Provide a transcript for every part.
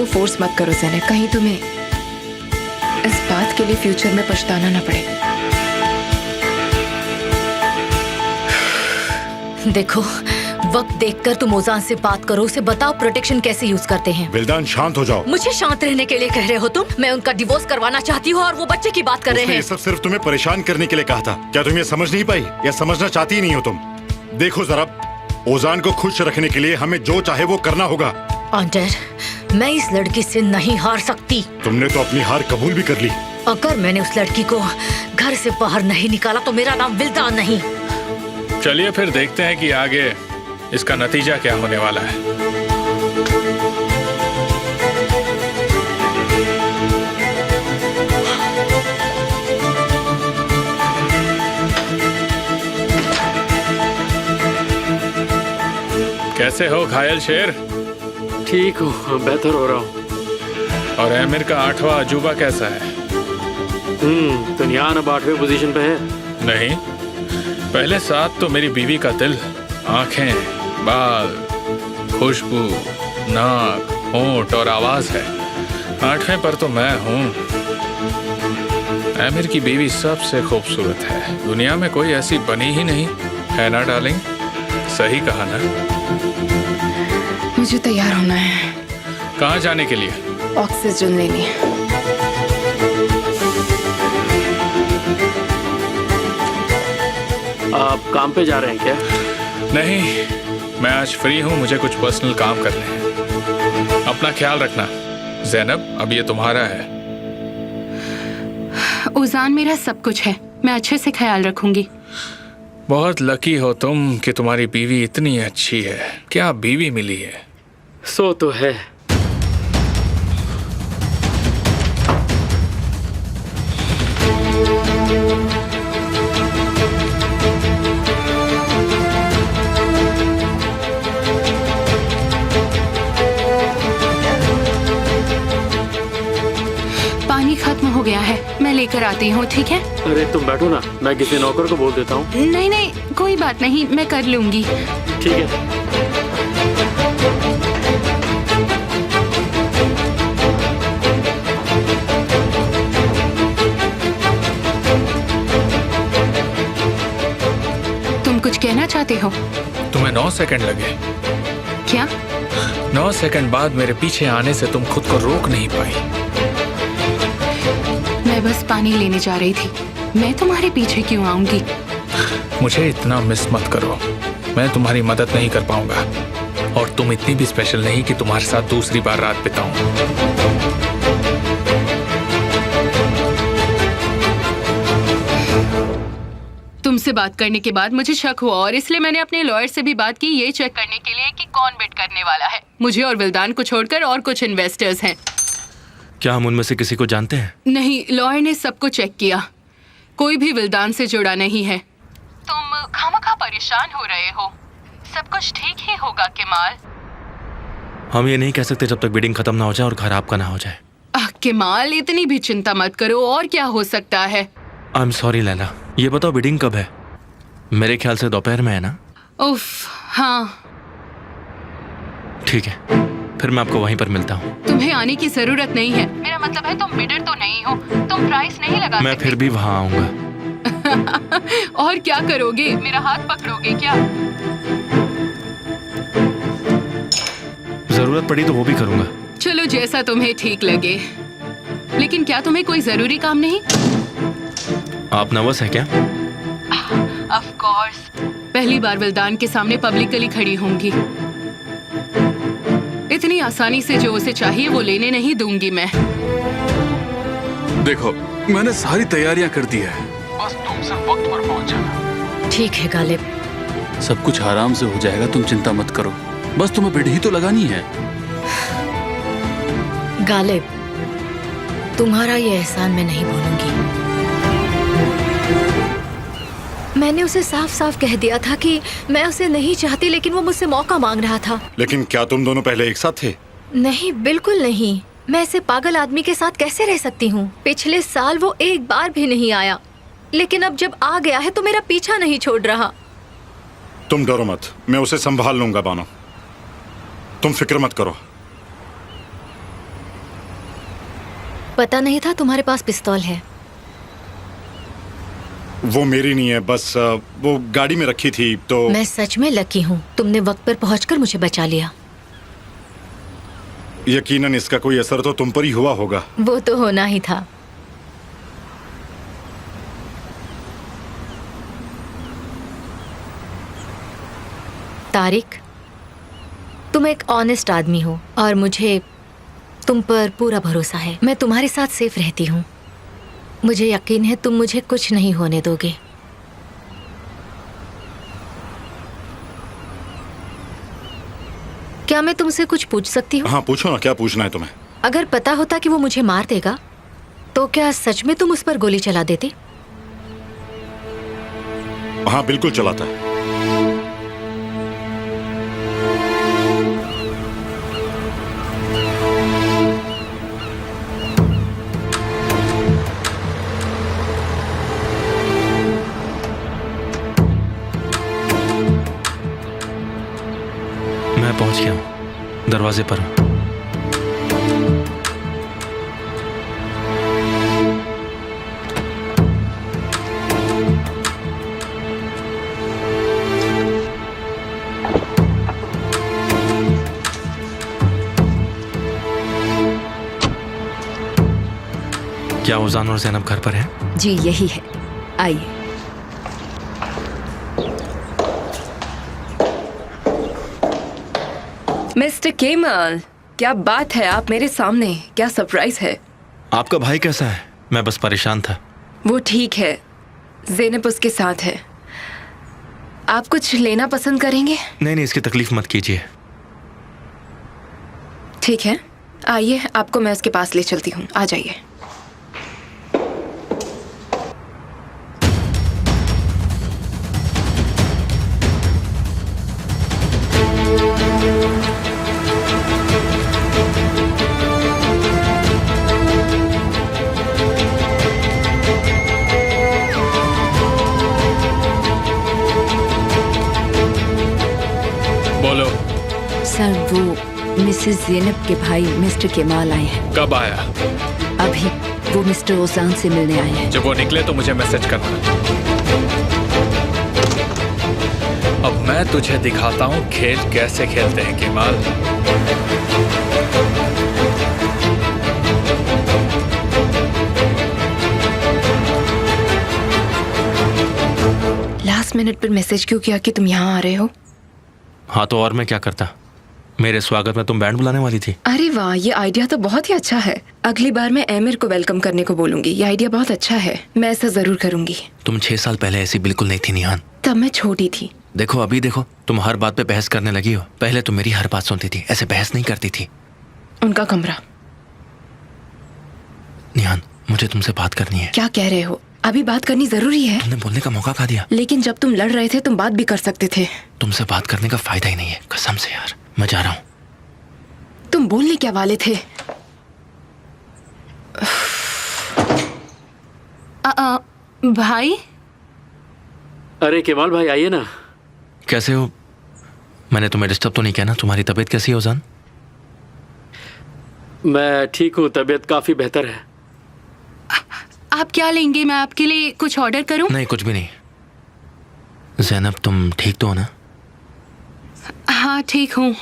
को फोर्स मत करो ज़ैनब, कहीं तुम्हें इस बात के लिए फ्यूचर में पछताना ना पड़े। देखो, वक्त देखकर तुम ओजान से बात करो, उसे बताओ प्रोटेक्शन कैसे यूज करते हैं। विल्दान शांत हो जाओ। मुझे शांत रहने के लिए कह रहे हो तुम? मैं उनका डिवोर्स करवाना चाहती हूँ और वो बच्चे की बात कर रहे हैं। ये सब सिर्फ तुम्हें परेशान करने के लिए कहा था। क्या तुम ये समझ नहीं पाई या समझना चाहती ही नहीं हो तुम? देखो जरा, ओजान को खुश रखने के लिए हमें जो चाहे वो करना होगा। आंटर, मैं इस लड़की से नहीं हार सकती। तुमने तो अपनी हार कबूल भी कर ली। अगर मैंने उस लड़की को घर से बाहर नहीं निकाला तो मेरा नाम विल्दान नहीं। चलिए फिर देखते हैं कि आगे इसका नतीजा क्या होने वाला है। कैसे हो घायल शेर? ठीक हूँ, बेहतर हो रहा हूँ। और आमिर का 8वां अजूबा कैसा है? दुनियान अब 8वें पोजीशन पे है। नहीं, पहले 7 तो मेरी बीवी का दिल, आंखें, बाल, खुशबू, नाक, होंठ और आवाज है। 8वें पर तो मैं हूँ। आमिर की बीवी सबसे खूबसूरत है, दुनिया में कोई ऐसी बनी ही नहीं है ना डार्लिंग? सही कहा ना? मुझे तैयार होना है। कहाँ जाने के लिए? ऑक्सीजन लेनी है। आप काम पे जा रहे हैं क्या? नहीं, मैं आज फ्री हूँ, मुझे कुछ पर्सनल काम करने हैं। अपना ख्याल रखना। ज़ैनब, अब ये तुम्हारा है। ओजान मेरा सब कुछ है, मैं अच्छे से ख्याल रखूंगी। बहुत लकी हो तुम कि तुम्हारी बीवी इतनी अच्छी है। क्या बीवी मिली है। सो तो है। पानी खत्म हो गया है, मैं लेकर आती हूँ, ठीक है? अरे तुम बैठो ना, मैं किसी नौकर को बोल देता हूँ। नहीं नहीं, कोई बात नहीं, मैं कर लूंगी। ठीक है। तुम कुछ कहना चाहते हो? तुम्हें 9 सेकंड लगे। क्या? 9 सेकंड बाद मेरे पीछे आने से तुम खुद को रोक नहीं पाई। मैं बस पानी लेने जा रही थी, मैं तुम्हारे पीछे क्यों आऊंगी? मुझे इतना मिस मत करो, मैं तुम्हारी मदद नहीं कर पाऊंगा। और तुम इतनी भी स्पेशल नहीं कि तुम्हारे साथ दूसरी बार रात बिताऊं। तुमसे बात करने के बाद मुझे शक हुआ और इसलिए मैंने अपने लॉयर से भी बात की, ये चेक करने के लिए कि कौन बिड करने वाला है। मुझे और विल्दान को छोड़कर और कुछ इन्वेस्टर्स हैं। क्या हम उनमें से किसी को जानते हैं? नहीं, लॉयर ने सबको चेक किया, कोई भी विल्दान से जुड़ा नहीं है। तुम खामखा परेशान हो रहे हो, सब कुछ ठीक ही होगा केमाल। हम ये नहीं कह सकते जब तक बिडिंग खत्म ना हो जाए और घर आपका ना हो जाए। केमाल, इतनी भी चिंता मत करो, और क्या हो सकता है। आई एम सॉरी लैला, ये बताओ बिडिंग कब है? मेरे ख्याल से दोपहर में है ना? उफ, हाँ। ठीक है, फिर मैं आपको वहीं पर मिलता हूँ। तुम्हें आने की जरूरत नहीं है, मेरा मतलब है तुम बिडर तो नहीं हो, तुम प्राइस नहीं लगा मैं सकते। फिर भी वहाँ आऊंगा। और क्या करोगे, मेरा हाथ पकड़ोगे क्या? जरूरत पड़ी तो वो भी करूंगा। चलो, जैसा तुम्हें ठीक लगे। लेकिन क्या तुम्हें कोई जरूरी काम नहीं? आप नर्वस हैं क्या? ऑफ कोर्स, पहली बार विल्दान के सामने पब्लिकली खड़ी होंगी। इतनी आसानी से जो उसे चाहिए वो लेने नहीं दूंगी मैं। देखो, मैंने सारी तैयारियां कर दी है, बस तुम सिर्फ वक्त पर पहुंच जाना। ठीक है गालिब, सब कुछ आराम से हो जाएगा, तुम चिंता मत करो। बस तुम्हें बिड ही तो लगानी है। गालिब, तुम्हारा ये एहसान मैं नहीं भूलूंगी। मैंने उसे साफ साफ कह दिया था कि मैं उसे नहीं चाहती, लेकिन वो मुझसे मौका मांग रहा था। लेकिन क्या तुम दोनों पहले एक साथ थे? नहीं, बिल्कुल नहीं। मैं ऐसे पागल आदमी के साथ कैसे रह सकती हूँ? पिछले साल वो एक बार भी नहीं आया, लेकिन अब जब आ गया है तो मेरा पीछा नहीं छोड़ रहा। तुम डरो मत, मैं उसे संभाल लूंगा बानो, तुम फिक्र मत करो। पता नहीं था तुम्हारे पास पिस्तौल है। वो मेरी नहीं है, बस वो गाड़ी में रखी थी तो। मैं सच में लकी हूँ, तुमने वक्त पर पहुंचकर मुझे बचा लिया। यकीनन इसका कोई असर तो तुम पर ही हुआ होगा। वो तो होना ही था। तारिक, तुम एक ऑनेस्ट आदमी हो और मुझे तुम पर पूरा भरोसा है। मैं तुम्हारे साथ सेफ रहती हूँ। मुझे यकीन है तुम मुझे कुछ नहीं होने दोगे। क्या मैं तुमसे कुछ पूछ सकती हूँ? हाँ पूछो ना, क्या पूछना है तुम्हें? अगर पता होता कि वो मुझे मार देगा तो क्या सच में तुम उस पर गोली चला देते? हाँ बिल्कुल चलाता है। मैं पहुंच गया हूं, दरवाजे पर हूं। क्या उजान और ज़ैनब घर पर हैं? जी यही है, आइए। मिस्टर केमल, क्या बात है, आप मेरे सामने, क्या सरप्राइज है। आपका भाई कैसा है? मैं बस परेशान था। वो ठीक है, ज़ैनब उसके साथ है। आप कुछ लेना पसंद करेंगे? नहीं नहीं, इसकी तकलीफ मत कीजिए। ठीक है, आइए, आपको मैं उसके पास ले चलती हूँ, आ जाइए। बोलो। सर, वो मिसेस ज़ैनब के भाई मिस्टर केमाल आए हैं। कब आया? अभी वो मिस्टर ओजान से मिलने आए हैं। जब वो निकले तो मुझे मैसेज करना। अब मैं तुझे दिखाता हूँ खेल कैसे खेलते हैं केमाल। लास्ट मिनट पर मैसेज क्यों किया कि तुम यहाँ आ रहे हो? हाँ तो और मैं क्या करता? मेरे स्वागत में तुम बैंड बुलाने वाली थी। अरे वाह, ये आइडिया तो बहुत ही अच्छा है। अगली बार मैं एमिर को वेलकम करने को बोलूंगी। ये आइडिया बहुत अच्छा है, मैं ऐसा जरूर करूंगी। तुम 6 साल पहले ऐसी बिल्कुल नहीं थी निहान। तब मैं छोटी थी। देखो अभी देखो, तुम हर बात पे बहस करने लगी हो। पहले तुम मेरी हर बात सुनती थी, ऐसे बहस नहीं करती थी। उनका कमरा। निहान, मुझे तुमसे बात करनी है। क्या कह रहे हो? अभी बात करनी जरूरी है। तुमने बोलने का मौका खा दिया। लेकिन जब तुम लड़ रहे थे तुम बात भी कर सकते थे। तुमसे बात करने का फायदा ही नहीं है, कसम से यार। मैं जा रहा हूँ। तुम बोलने क्या वाले थे? भाई, अरे केमाल भाई आइए ना। कैसे हो? मैंने तुम्हें डिस्टर्ब तो नहीं किया ना? तुम्हारी तबीयत कैसी है उजान? मैं ठीक हूँ, तबीयत काफी बेहतर है। आप क्या लेंगे? मैं आपके लिए कुछ ऑर्डर करूं? नहीं, कुछ भी नहीं। ज़ैनब, तुम ठीक तो हो ना? हाँ ठीक हूँ।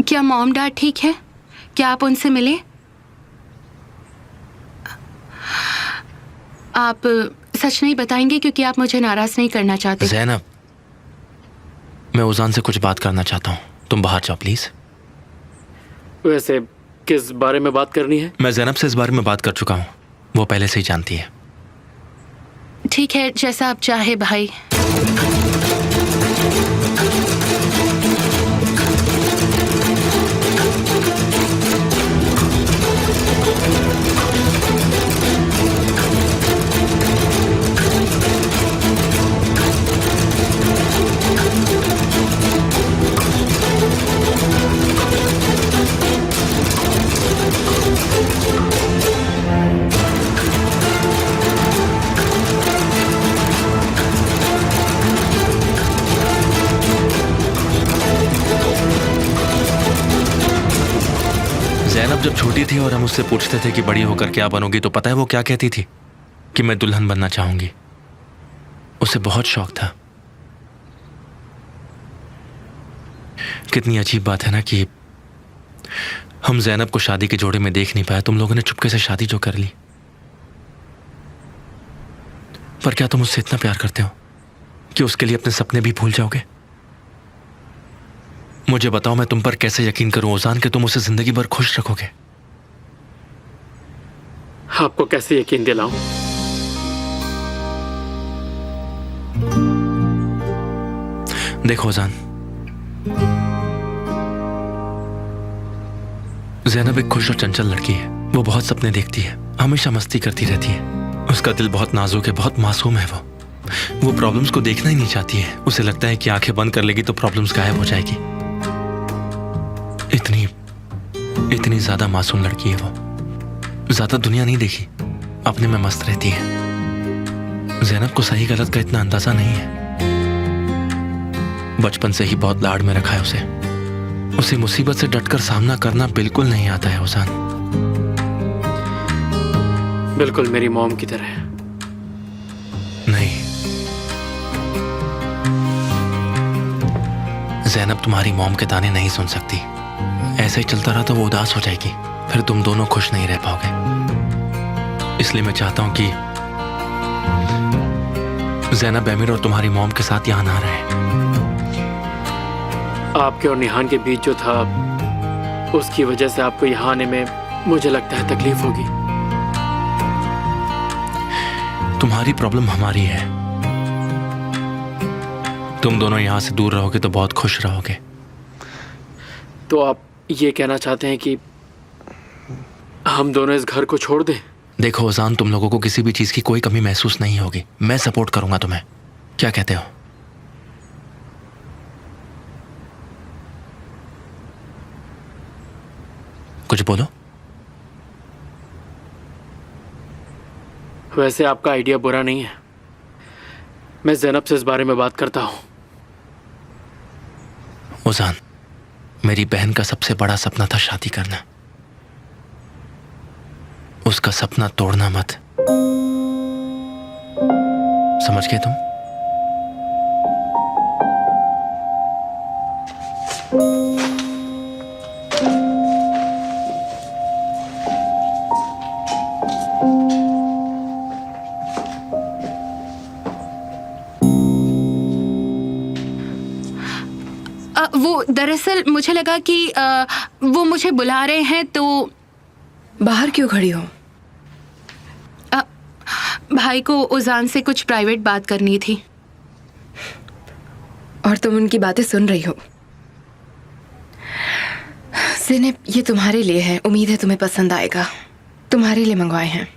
क्या मॉम डैड ठीक है? क्या आप उनसे मिले? आप सच नहीं बताएंगे क्योंकि आप मुझे नाराज नहीं करना चाहते। ज़ैनब, मैं उजान से कुछ बात करना चाहता हूँ। तुम बाहर जाओ प्लीज। वैसे किस बारे में बात करनी है? मैं ज़ैनब से इस बारे में बात कर चुका हूँ, वो पहले से ही जानती है। ठीक है, जैसा आप चाहे भाई। जैनब जब छोटी थी और हम उससे पूछते थे कि बड़ी होकर क्या बनोगी, तो पता है वो क्या कहती थी? कि मैं दुल्हन बनना चाहूंगी। उसे बहुत शौक था। कितनी अजीब बात है ना कि हम जैनब को शादी के जोड़े में देख नहीं पाए। तुम लोगों ने चुपके से शादी जो कर ली। पर क्या तुम उससे इतना प्यार करते हो कि उसके लिए अपने सपने भी भूल जाओगे? मुझे बताओ, मैं तुम पर कैसे यकीन करूं ओजान कि तुम उसे जिंदगी भर खुश रखोगे? आपको कैसे यकीन दिलाऊं? देखो ओजान, जैनब एक खुश और चंचल लड़की है। वो बहुत सपने देखती है, हमेशा मस्ती करती रहती है। उसका दिल बहुत नाजुक है, बहुत मासूम है। वो प्रॉब्लम्स को देखना ही नहीं चाहती है। उसे लगता है कि आंखें बंद कर लेगी तो प्रॉब्लम्स गायब हो जाएगी। इतनी ज्यादा मासूम लड़की है वो। ज्यादा दुनिया नहीं देखी, अपने में मस्त रहती है। जैनब को सही गलत का इतना अंदाजा नहीं है। बचपन से ही बहुत लाड़ में रखा है उसे मुसीबत से डटकर सामना करना बिल्कुल नहीं आता है ओजान। बिल्कुल मेरी मॉम की तरह। नहीं, जैनब तुम्हारी मॉम के ताने नहीं सुन सकती। ऐसे ही चलता रहा तो वो उदास हो जाएगी, फिर तुम दोनों खुश नहीं रह पाओगे। इसलिए मैं चाहता हूं कि जैनब एमिर और तुम्हारी मॉम के साथ यहां ना रहे। आपके और निहान के बीच जो था, उसकी वजह से आपको यहाँ आने में मुझे लगता है तकलीफ होगी। तुम्हारी प्रॉब्लम हमारी है। तुम दोनों यहां से दूर रहोगे तो बहुत खुश रहोगे। तो आप ये कहना चाहते हैं कि हम दोनों इस घर को छोड़ दें? देखो ओजान, तुम लोगों को किसी भी चीज की कोई कमी महसूस नहीं होगी। मैं सपोर्ट करूंगा तुम्हें। क्या कहते हो? कुछ बोलो। वैसे आपका आइडिया बुरा नहीं है। मैं ज़ैनब से इस बारे में बात करता हूँ। ओजान, मेरी बहन का सबसे बड़ा सपना था शादी करना। उसका सपना तोड़ना मत, समझ गए तुम? वो दरअसल मुझे लगा कि वो मुझे बुला रहे हैं, तो बाहर क्यों खड़ी हो? भाई को उजान से कुछ प्राइवेट बात करनी थी। और तुम उनकी बातें सुन रही हो? ज़ैनब, ये तुम्हारे लिए है। उम्मीद है तुम्हें पसंद आएगा। तुम्हारे लिए मंगवाए हैं।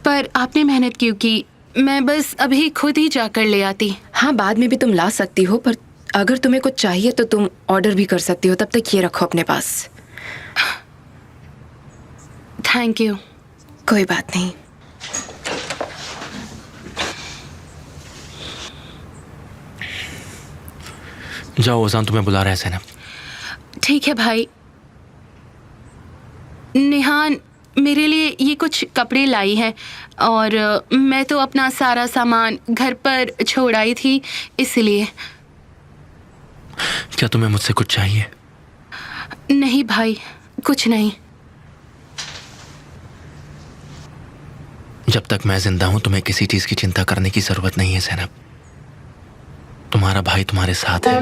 पर आपने मेहनत क्यों की? मैं बस अभी खुद ही जाकर ले आती। हाँ, बाद में भी तुम ला सकती हो, पर अगर तुम्हें कुछ चाहिए तो तुम ऑर्डर भी कर सकती हो। तब तक ये रखो अपने पास। Thank you. कोई बात नहीं। जाओ, ओजान तुम्हें बुला रहा है। ज़ैनब, ठीक है भाई। निहान मेरे लिए ये कुछ कपड़े लाई है, और मैं तो अपना सारा सामान घर पर छोड़ आई थी, इसलिए। क्या तुम्हें मुझसे कुछ चाहिए? नहीं भाई, कुछ नहीं। जब तक मैं जिंदा हूं तुम्हें किसी चीज की चिंता करने की जरूरत नहीं है ज़ैनब। तुम्हारा भाई तुम्हारे साथ है।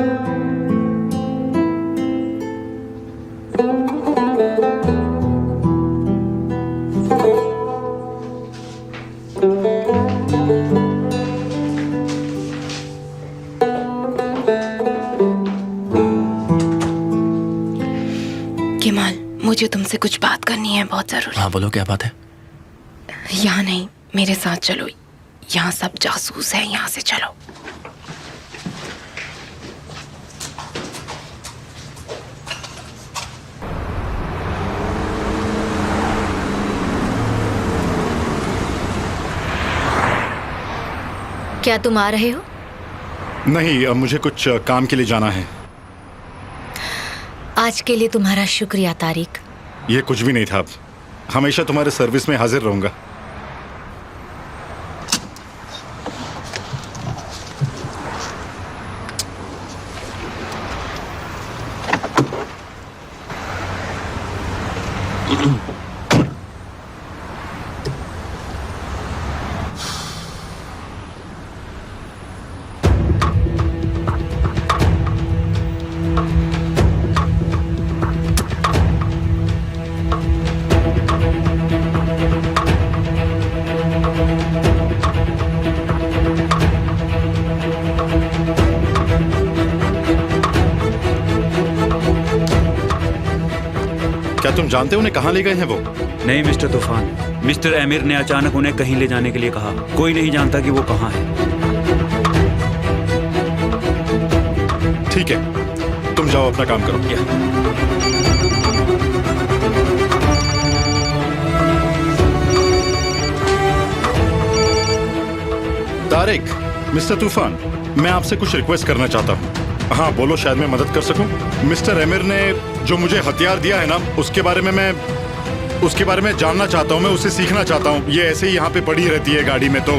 केमाल, मुझे तुमसे कुछ बात करनी है, बहुत जरूरी। हाँ बोलो, क्या बात है? यहाँ नहीं, मेरे साथ चलो। यहाँ सब जासूस हैं, यहाँ से चलो। क्या तुम आ रहे हो? नहीं, अब मुझे कुछ काम के लिए जाना है। आज के लिए तुम्हारा शुक्रिया तारिक। ये कुछ भी नहीं था। हमेशा तुम्हारे सर्विस में हाजिर रहूंगा। क्या तुम जानते हो उन्हें कहाँ ले गए हैं वो? नहीं मिस्टर तूफान, मिस्टर आमिर ने अचानक उन्हें कहीं ले जाने के लिए कहा। कोई नहीं जानता कि वो कहाँ है। ठीक है, तुम जाओ अपना काम करो। तारिक, मिस्टर तूफान, मैं आपसे कुछ रिक्वेस्ट करना चाहता हूँ। हाँ बोलो, शायद मैं मदद कर सकूं। मिस्टर आमिर ने जो मुझे हथियार दिया है ना, उसके बारे में जानना चाहता हूँ। मैं उसे सीखना चाहता हूँ। ये ऐसे ही यहाँ पे पड़ी रहती है गाड़ी में तो।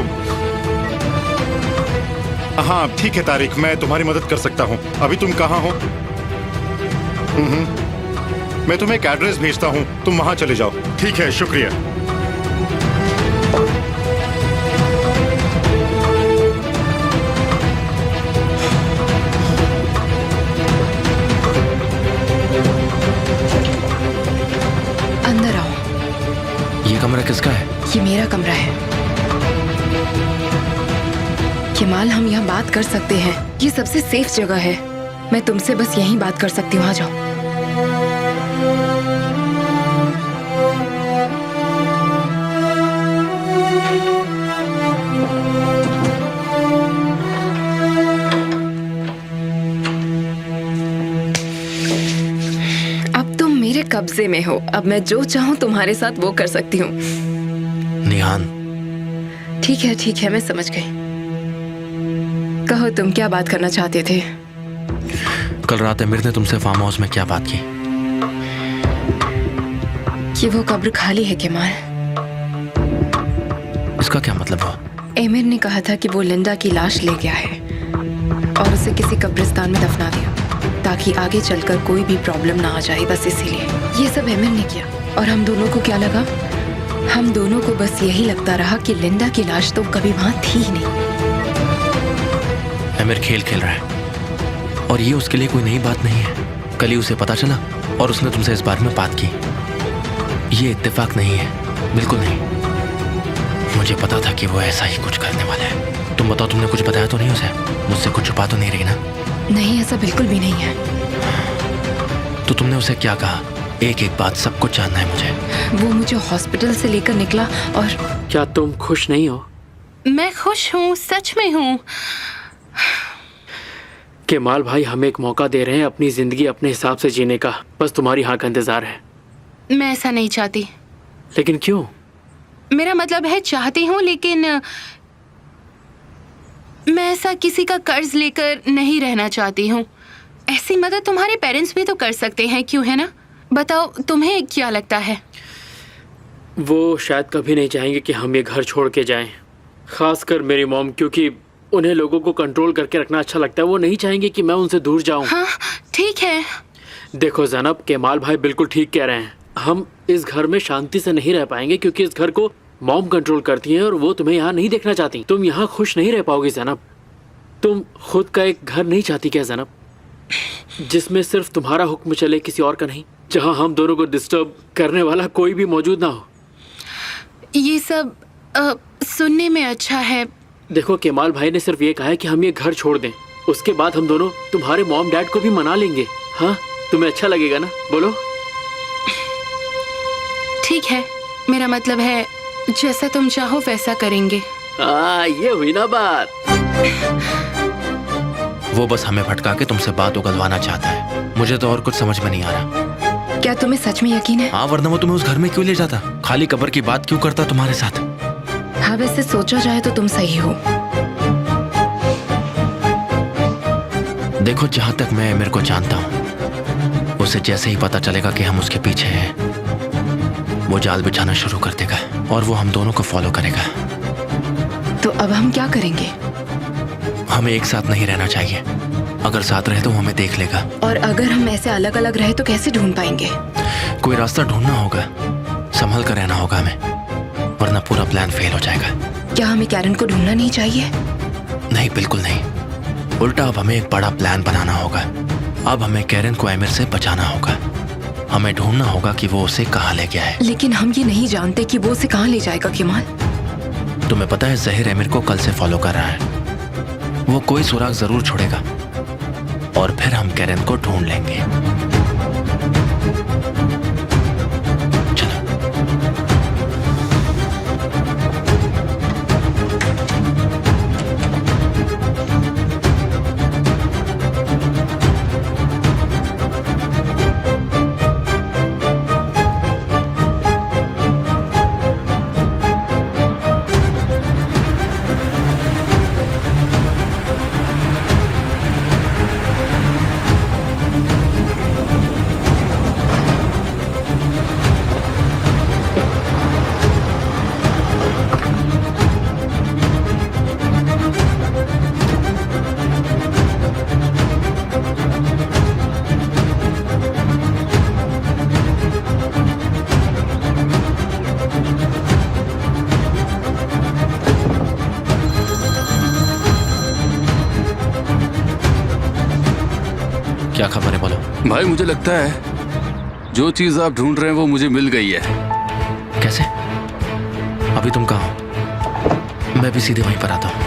हाँ ठीक है तारिक, मैं तुम्हारी मदद कर सकता हूँ। अभी तुम कहाँ हो? मैं तुम्हें एक एड्रेस भेजता हूँ, तुम वहाँ चले जाओ। ठीक है, शुक्रिया। अंदर आओ। ये कमरा किसका है? ये मेरा कमरा है। केमाल, हम यहाँ बात कर सकते हैं। ये सबसे सेफ जगह है। मैं तुमसे बस यहीं बात कर सकती हूँ। आ जाओ। अब तुम मेरे कब्जे में हो। अब मैं जो चाहूँ तुम्हारे साथ वो कर सकती हूँ। निहान, ठीक है, मैं समझ गई। कहो, तुम क्या बात करना चाहते थे? कल रात आमिर ने तुमसे फार्म हाउस में क्या बात की? कि वो कब्र खाली है केमाल। इसका क्या मतलब हुआ? आमिर ने कहा था कि वो लिंडा की लाश ले गया है और उसे किसी कब्रिस्तान में दफना दिया ताकि आगे चलकर कोई भी प्रॉब्लम ना आ जाए। बस इसीलिए ये सब आमिर ने किया। और हम दोनों को क्या लगा? हम दोनों को बस यही लगता रहा कि लिंडा की लाश तो कभी वहां थी ही नहीं। आमिर खेल खेल रहा है और ये उसके लिए कोई नई बात नहीं है। कल ही उसे पता चला और उसने तुमसे इस बारे में बात की। ये इत्तेफाक नहीं है, बिल्कुल नहीं। मुझे पता था कि वो ऐसा ही कुछ करने वाला है। तुम बताओ, तुमने कुछ बताया तो नहीं उसे? मुझसे कुछ छुपा तो नहीं रही ना? नहीं, ऐसा बिल्कुल भी नहीं है। तो तुमने उसे क्या कहा? एक एक बात सब कुछ जानना है मुझे। वो मुझे हॉस्पिटल से लेकर निकला और क्या तुम खुश नहीं हो? मैं खुश हूँ, सच में हूँ। केमाल भाई हमें एक मौका दे रहे हैं अपनी जिंदगी अपने हिसाब से जीने का। बस तुम्हारी हाँ का इंतजार है। मैं ऐसा नहीं चाहती। लेकिन क्यों? मेरा मतलब है चाहती हूँ, लेकिन मैं ऐसा किसी का कर्ज लेकर नहीं रहना चाहती हूँ। ऐसी मदद तुम्हारे पेरेंट्स भी तो कर सकते हैं, क्यों है ना? बताओ, तुम्हें क्या लगता है? वो शायद कभी नहीं चाहेंगे कि हम ये घर छोड़ के जाएं। खासकर मेरी मॉम, क्योंकि उन्हें लोगों को कंट्रोल करके रखना अच्छा लगता है। वो नहीं चाहेंगे कि मैं उनसे दूर जाऊं। हाँ ठीक है। देखो ज़ैनब, केमाल भाई बिल्कुल ठीक कह रहे हैं। हम इस घर में शांति से नहीं रह पाएंगे क्योंकि इस घर को मॉम कंट्रोल करती हैं और वो तुम्हें यहाँ नहीं देखना चाहती। तुम यहाँ खुश नहीं रह पाओगी ज़ैनब। तुम खुद का एक घर नहीं चाहती क्या ज़ैनब, जिसमें सिर्फ तुम्हारा हुक्म चले, किसी और का नहीं, जहाँ हम दोनों को डिस्टर्ब करने वाला कोई भी मौजूद ना हो? ये सब सुनने में अच्छा है। देखो, केमाल भाई ने सिर्फ ये कहा है कि हम ये घर छोड़ दें, उसके बाद हम दोनों तुम्हारे मॉम डैड को भी मना लेंगे। हाँ, तुम्हें अच्छा लगेगा ना? बोलो। ठीक है, मेरा मतलब है जैसा तुम चाहो वैसा करेंगे। ये हुई ना बात। वो बस हमें भटका के तुमसे बात उगलवाना चाहता है। मुझे तो और कुछ समझ में नहीं आ रहा। क्या तुम्हें सच में यकीन है? हाँ, वरना वो तुम्हें उस घर में क्यों ले जाता? खाली कब्र की बात क्यों करता तुम्हारे साथ? हाँ, वैसे सोचा जाए तो तुम सही हो। देखो, जहां तक मैं आमिर को जानता हूँ, उसे जैसे ही पता चलेगा कि हम उसके पीछे हैं, वो जाल बिछाना शुरू कर देगा और वो हम दोनों को फॉलो करेगा। तो अब हम क्या करेंगे? हमें एक साथ नहीं रहना चाहिए। अगर साथ रहे तो वो हमें देख लेगा। और अगर हम ऐसे अलग अलग रहे तो कैसे ढूंढ पाएंगे? कोई रास्ता ढूंढना होगा, संभल कर रहना होगा हमें, वरना पूरा प्लान फेल हो जाएगा। क्या हमें कैरन को ढूंढना नहीं चाहिए? नहीं, बिल्कुल नहीं। उल्टा अब हमें एक बड़ा प्लान बनाना होगा। अब हमें कैरन को एमिर से बचाना होगा। हमें ढूंढना होगा कि वो उसे कहाँ ले गया है। लेकिन हम ये नहीं जानते कि वो उसे कहाँ ले जाएगा केमाल। तुम्हें पता है जहीर एमिर को कल से फॉलो कर रहा है। वो कोई सुराग जरूर छोड़ेगा और फिर हम कैरन को ढूंढ लेंगे। चलो। क्या खबर है, बोलो। भाई मुझे लगता है जो चीज आप ढूंढ रहे हैं वो मुझे मिल गई है। कैसे? अभी तुम कहाँ हो? मैं भी सीधे वहीं पर आता हूँ।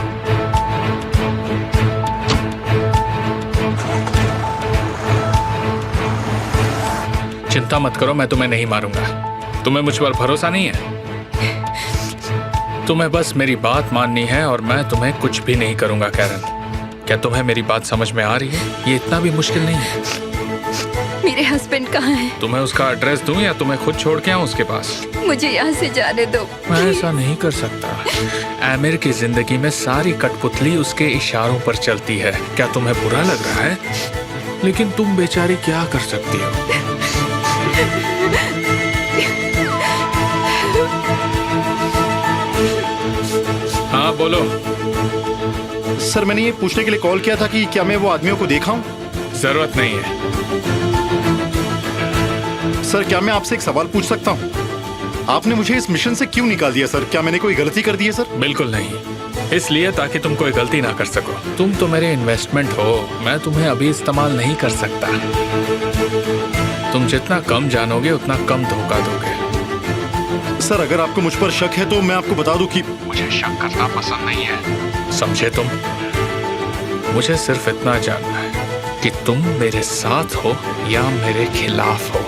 चिंता मत करो, मैं तुम्हें नहीं मारूंगा। तुम्हें मुझ पर भरोसा नहीं है? तुम्हें बस मेरी बात माननी है और मैं तुम्हें कुछ भी नहीं करूंगा कैरन। क्या तुम्हें मेरी बात समझ में आ रही है? ये इतना भी मुश्किल नहीं है। मेरे हस्बैंड कहाँ हैं? तुम्हें उसका एड्रेस दूं या तुम्हें खुद छोड़ के आऊं उसके पास? मुझे यहाँ से जाने दो। मैं ऐसा नहीं कर सकता। आमिर की जिंदगी में सारी कठपुतली उसके इशारों पर चलती है। क्या तुम्हें बुरा लग रहा है? लेकिन तुम बेचारी क्या कर सकती हो? हाँ बोलो। सर मैंने ये पूछने के लिए कॉल किया था कि क्या मैं वो आदमियों को देखा हूँ? जरूरत नहीं है। सर क्या मैं आपसे एक सवाल पूछ सकता हूँ? आपने मुझे इस मिशन से क्यों निकाल दिया सर? क्या मैंने कोई गलती कर दी है सर? बिल्कुल नहीं, इसलिए ताकि तुम कोई गलती ना कर सको। तुम तो मेरे इन्वेस्टमेंट हो, मैं तुम्हें अभी इस्तेमाल नहीं कर सकता। तुम जितना कम जानोगे उतना कम धोखा दोगे। सर अगर आपको मुझ पर शक है तो मैं आपको बता दूं कि मुझे शक करना पसंद नहीं है, समझे तुम? मुझे सिर्फ इतना जानना है कि तुम मेरे साथ हो या मेरे खिलाफ हो।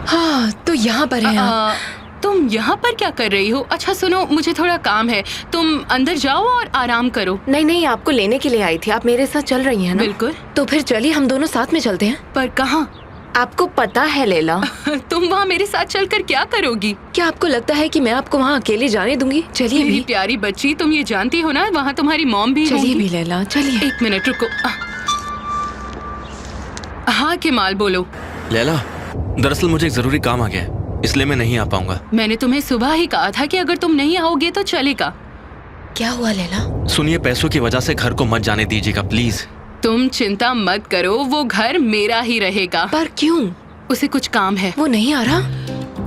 हाँ तो यहाँ पर है आप। तुम यहाँ पर क्या कर रही हो? अच्छा सुनो, मुझे थोड़ा काम है, तुम अंदर जाओ और आराम करो। नहीं नहीं, आपको लेने के लिए आई थी। आप मेरे साथ चल रही हैं ना? बिल्कुल। तो फिर चलिए हम दोनों साथ में चलते हैं। पर कहाँ? आपको पता है लैला। तुम वहाँ मेरे साथ चलकर क्या करोगी? क्या आपको लगता है कि मैं आपको वहाँ अकेले जाने दूंगी? चलिए मेरी भी। प्यारी बच्ची, तुम ये जानती हो ना वहाँ तुम्हारी मॉम भी चलिए होंगी। भी लैला, चलिए। एक मिनट रुको। हाँ केमाल बोलो। लैला, दरअसल मुझे एक जरूरी काम आ गया है, इसलिए मैं नहीं आ पाऊंगा। मैंने तुम्हें सुबह ही कहा था कि अगर तुम नहीं आओगे तो चलेगा। क्या हुआ लैला? सुनिए, पैसों की वजह से घर को मत जाने दीजिएगा प्लीज। तुम चिंता मत करो, वो घर मेरा ही रहेगा। पर क्यों? उसे कुछ काम है। वो नहीं आ रहा?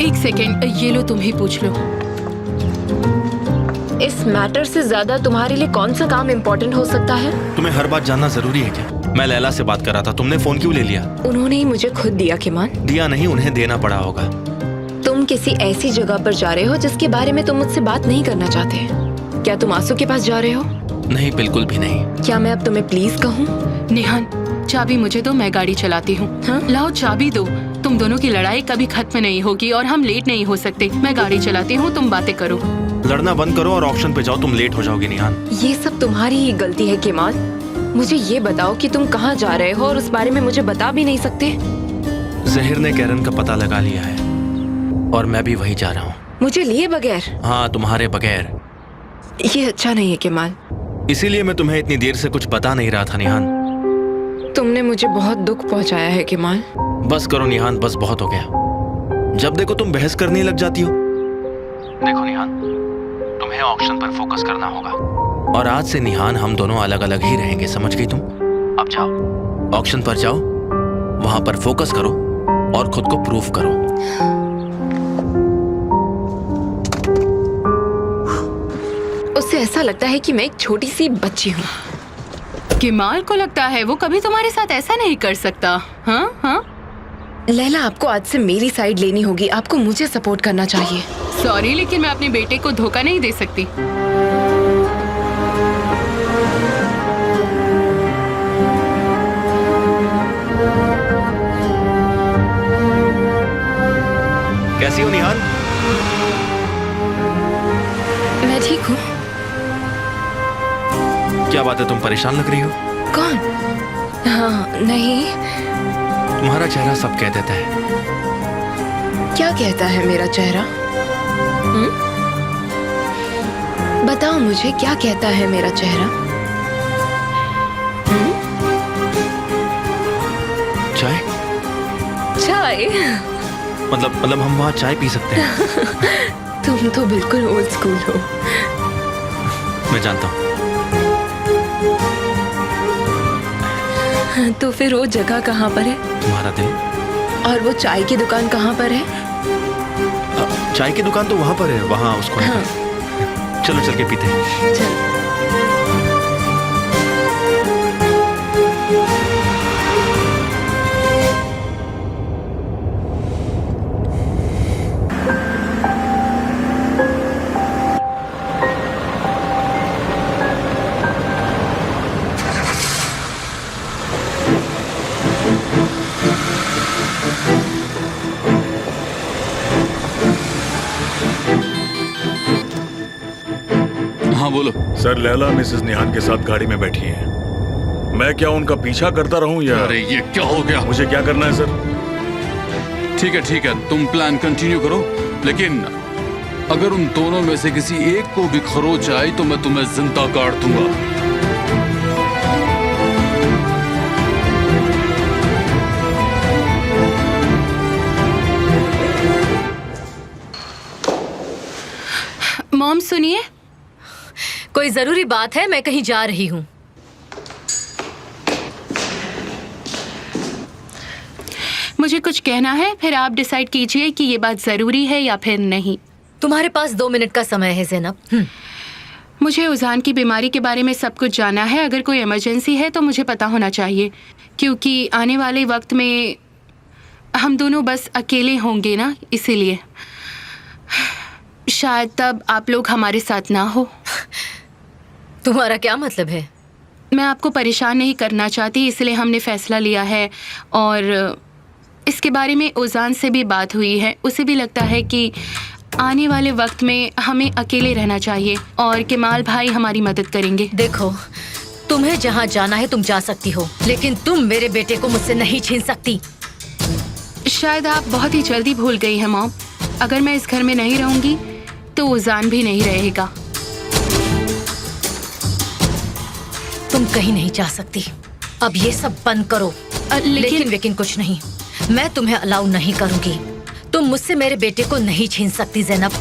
एक सेकेंड, ये लो तुम ही पूछ लो। इस मैटर से ज्यादा तुम्हारे लिए कौन सा काम इम्पोर्टेंट हो सकता है? तुम्हें हर बात जानना जरूरी है क्या? मैं लैला से बात कर रहा था, तुमने फोन क्यों ले लिया? उन्होंने ही मुझे खुद दिया केमान। दिया नहीं, उन्हें देना पड़ा होगा। तुम किसी ऐसी जगह पर जा रहे हो जिसके बारे में तुम मुझसे बात नहीं करना चाहते। क्या तुम आंसू के पास जा रहे हो? नहीं, बिल्कुल भी नहीं। क्या मैं अब तुम्हें प्लीज कहूँ? निहान, चाबी मुझे दो, मैं गाड़ी चलाती हूँ। हाँ? लाओ चाबी दो। तुम दोनों की लड़ाई कभी खत्म नहीं होगी और हम लेट नहीं हो सकते। मैं गाड़ी चलाती हूँ, तुम बातें करो। लड़ना बंद करो और ऑप्शन पे जाओ, तुम लेट हो जाओगे निहान। ये सब तुम्हारी ही गलती है केमाल। मुझे ये बताओ कि तुम कहाँ जा रहे हो और उस बारे में मुझे बता भी नहीं सकते। जहिर ने कैरन का पता लगा लिया है और मैं भी वही जा रहा हूँ। मुझे लिए बगैर? हाँ, तुम्हारे बगैर। ये अच्छा नहीं है केमाल। इसीलिए मैं तुम्हें इतनी देर से कुछ बता नहीं रहा था निहान। तुमने मुझे बहुत दुख पहुंचाया है केमाल। बस करो निहान, बस बहुत हो गया। जब देखो तुम बहस करने लग जाती हो। देखो निहान, तुम्हें ऑक्शन पर फोकस करना होगा और आज से निहान हम दोनों अलग अलग ही रहेंगे, समझ गई तुम? अब जाओ, ऑक्शन पर जाओ, वहां पर फोकस करो और खुद को प्रूफ करो। उससे ऐसा लगता है कि मैं एक छोटी सी बच्ची हूँ। केमाल को लगता है वो कभी तुम्हारे साथ ऐसा नहीं कर सकता। हाँ हाँ लैला, आपको आज से मेरी साइड लेनी होगी। आपको मुझे सपोर्ट करना चाहिए। सॉरी, लेकिन मैं अपने बेटे को धोखा नहीं दे सकती। कैसी हो निहान? मैं ठीक हूँ। क्या बात है, तुम परेशान लग रही हो? कौन? हाँ नहीं। तुम्हारा चेहरा सब कह देता है। क्या कहता है मेरा चेहरा? बताओ मुझे, क्या कहता है मेरा चेहरा? चाय? चाय? मतलब हम वहाँ चाय पी सकते हैं? तुम तो बिल्कुल ओल्ड स्कूल हो। मैं जानता हूँ। तो फिर वो जगह कहाँ पर है? तुम्हारा दिल। और वो चाय की दुकान कहाँ पर है? चाय की दुकान तो वहाँ पर है, वहाँ उसको। हाँ। चलो चल के पीते हैं। चल। हाँ बोलो। सर, लैला मिसेस निहान के साथ गाड़ी में बैठी हैं। मैं क्या उनका पीछा करता रहूं या? अरे ये क्या हो गया? मुझे क्या करना है सर? ठीक है, तुम प्लान कंटिन्यू करो, लेकिन अगर उन दोनों में से किसी एक को भी खरोच आई तो मैं तुम्हें जिंदा काट दूंगा। मॉम सुनिए। कोई जरूरी बात है? मैं कहीं जा रही हूँ। मुझे कुछ कहना है, फिर आप डिसाइड कीजिए कि ये बात जरूरी है या फिर नहीं। तुम्हारे पास 2 मिनट का समय है ज़ैनब। मुझे उजान की बीमारी के बारे में सब कुछ जानना है। अगर कोई इमरजेंसी है तो मुझे पता होना चाहिए, क्योंकि आने वाले वक्त में हम दोनों बस अकेले होंगे ना, इसीलिए। शायद तब आप लोग हमारे साथ ना हो। तुम्हारा क्या मतलब है? मैं आपको परेशान नहीं करना चाहती, इसलिए हमने फैसला लिया है और इसके बारे में उजान से भी बात हुई है। उसे भी लगता है कि आने वाले वक्त में हमें अकेले रहना चाहिए और केमाल भाई हमारी मदद करेंगे। देखो, तुम्हें जहाँ जाना है तुम जा सकती हो, लेकिन तुम मेरे बेटे को मुझसे नहीं छीन सकती। शायद आप बहुत ही जल्दी भूल गई हैं मॉम। अगर मैं इस घर में नहीं रहूंगी तो उजान भी नहीं रहेगा। तुम कहीं नहीं जा सकती। अब ये सब बंद करो। लेकिन कुछ नहीं, मैं तुम्हें अलाउ नहीं करूंगी। तुम मुझसे मेरे बेटे को नहीं छीन सकती ज़ैनब।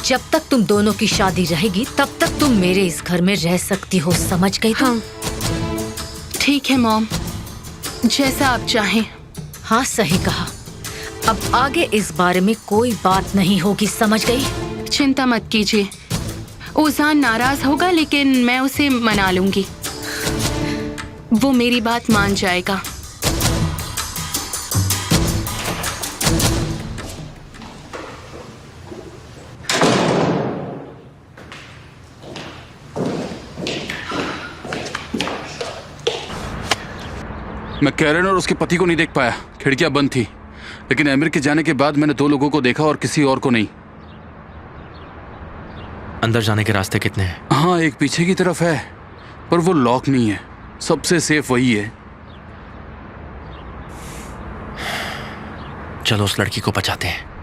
जब तक तुम दोनों की शादी रहेगी तब तक तुम मेरे इस घर में रह सकती हो, समझ गई तुम? ठीक है मॉम, जैसा आप चाहें। हाँ, सही कहा। अब आगे इस बारे में कोई बात नहीं होगी, समझ गई? चिंता मत कीजिए। उजान नाराज होगा लेकिन मैं उसे मना लूंगी। वो मेरी बात मान जाएगा। मैं कैरन और उसके पति को नहीं देख पाया, खिड़कियां बंद थी। लेकिन एमिर के जाने के बाद मैंने 2 लोगों को देखा और किसी और को नहीं। अंदर जाने के रास्ते कितने हैं? हाँ, एक पीछे की तरफ है, पर वो लॉक नहीं है। सबसे सेफ वही है। चलो उस लड़की को बचाते हैं।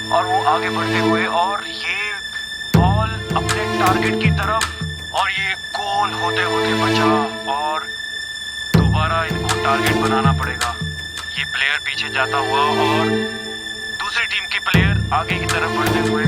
और वो आगे बढ़ते हुए और ये बॉल अपने टारगेट की तरफ और ये गोल होते होते बचा और दोबारा इनको टारगेट बनाना पड़ेगा। ये प्लेयर पीछे जाता हुआ और दूसरी टीम के प्लेयर आगे की तरफ बढ़ते हुए।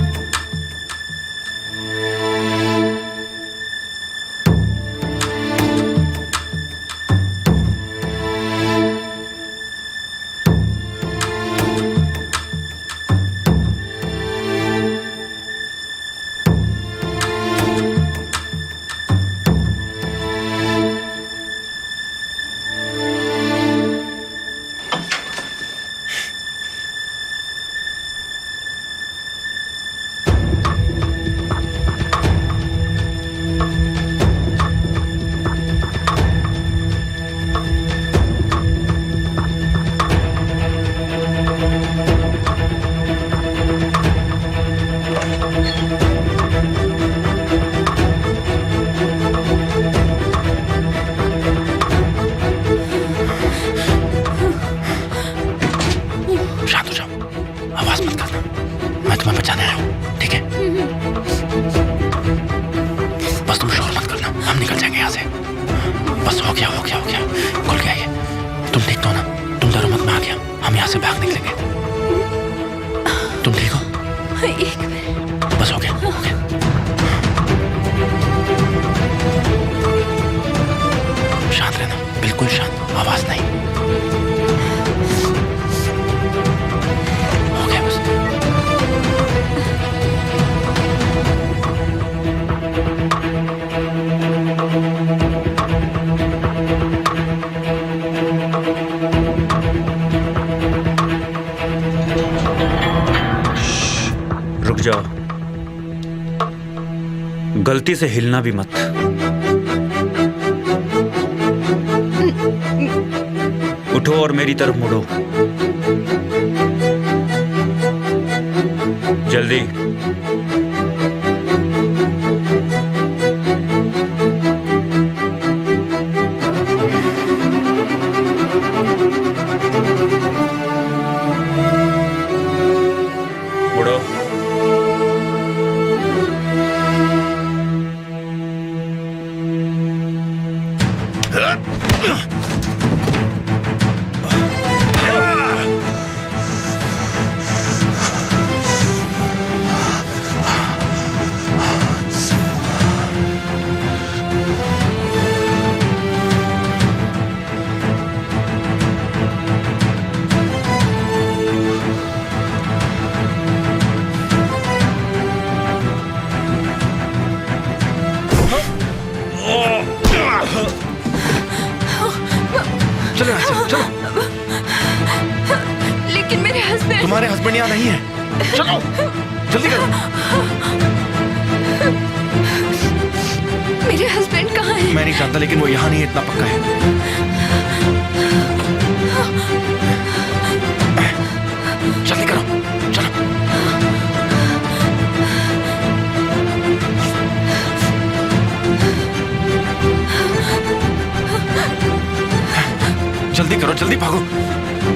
जाओ, गलती से हिलना भी मत। उठो और मेरी तरफ मुड़ो। जल्दी। मुड़ो। चलो यहाँ से, चलो। लेकिन मेरे हस्बैंड। तुम्हारे हस्बैंड यहाँ नहीं है। चलो जल्दी करो। मेरे हस्बैंड कहाँ हैं? मैं नहीं जानता, लेकिन वो यहाँ नहीं है, इतना पक्का है। जल्दी करो, चलो। जल्दी करो, जल्दी भागो,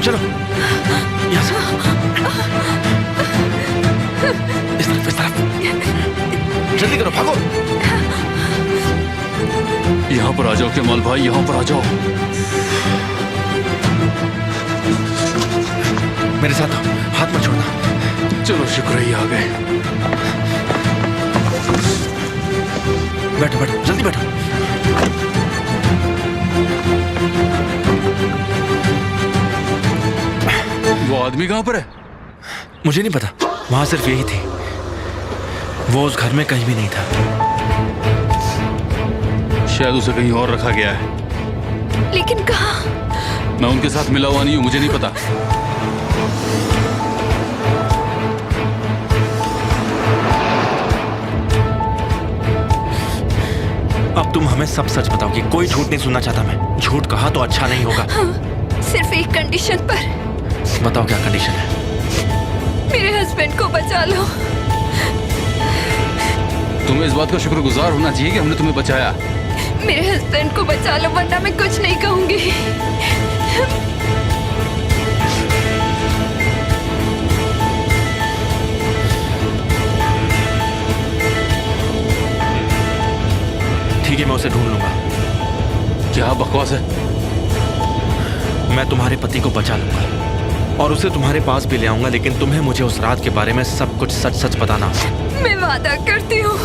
चलो यहाँ से। इस तरफ जल्दी करो, भागो। यहाँ पर आ जाओ कमाल भाई, यहाँ पर आ जाओ। मेरे साथ आओ, हाथ मत छोड़ना। चलो शुक्र है, आ गए। बैठो बैठो, जल्दी बैठो। वो आदमी कहाँ पर है? मुझे नहीं पता, वहां सिर्फ यही थी। वो उस घर में कहीं भी नहीं था। शायद उसे कहीं और रखा गया है। लेकिन कहाँ? मैं उनके साथ मिला हुआ नहीं हूँ, मुझे नहीं पता। अब तुम हमें सब सच बताओगी, कोई झूठ नहीं सुनना चाहता मैं। झूठ कहा तो अच्छा नहीं होगा। सिर्फ एक कंडीशन पर। बताओ क्या कंडीशन है? मेरे हस्बैंड को बचा लो। तुम्हें इस बात का शुक्रगुजार होना चाहिए कि हमने तुम्हें बचाया। मेरे हस्बैंड को बचा लो, वरना मैं कुछ नहीं कहूंगी। ठीक है, मैं उसे ढूंढ लूंगा। क्या बकवास है? मैं तुम्हारे पति को बचा लूंगा और उसे तुम्हारे पास भी ले आऊंगा, लेकिन तुम्हें मुझे उस रात के बारे में सब कुछ सच सच बताना। मैं वादा करती हूँ।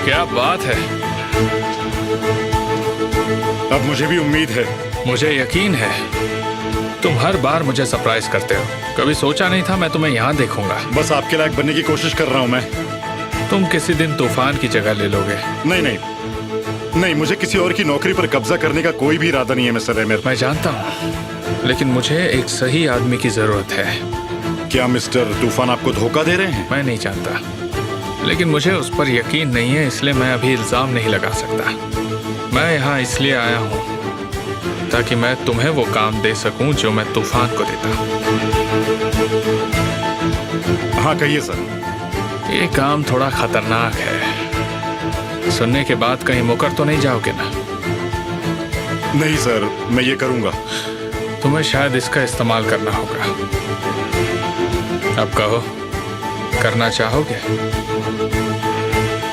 क्या बात है। अब मुझे भी उम्मीद है। मुझे यकीन है तुम हर बार मुझे सरप्राइज करते हो। कभी सोचा नहीं था मैं तुम्हें यहाँ देखूंगा। बस आपके लायक बनने की कोशिश कर रहा हूँ मैं। तुम किसी दिन तूफान की जगह ले लोगे। नहीं नहीं नहीं, मुझे किसी और की नौकरी पर कब्जा करने का कोई भी इरादा नहीं है मिस्टर एमिर। मैं जानता हूँ, लेकिन मुझे एक सही आदमी की जरूरत है। क्या मिस्टर तूफान आपको धोखा दे रहे हैं? मैं नहीं जानता, लेकिन मुझे उस पर यकीन नहीं है, इसलिए मैं अभी इल्जाम नहीं लगा सकता। मैं यहाँ इसलिए आया हूँ ताकि मैं तुम्हें वो काम दे सकूं जो मैं तूफान को देता। हाँ कहिए सर। ये काम थोड़ा खतरनाक है। सुनने के बाद कहीं मुकर तो नहीं जाओगे ना? नहीं सर, मैं ये करूंगा। तुम्हें शायद इसका इस्तेमाल करना होगा। अब कहो, करना चाहोगे?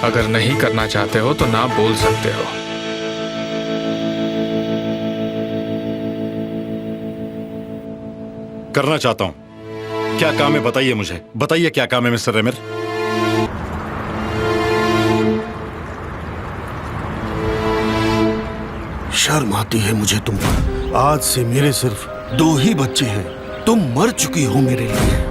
अगर नहीं करना चाहते हो तो ना बोल सकते हो। करना चाहता हूँ। क्या काम है बताइए मुझे, बताइए क्या काम है मिस्टर एमिर। शर्म आती है मुझे तुम पर। आज से मेरे सिर्फ 2 ही बच्चे हैं, तुम मर चुकी हो मेरे लिए।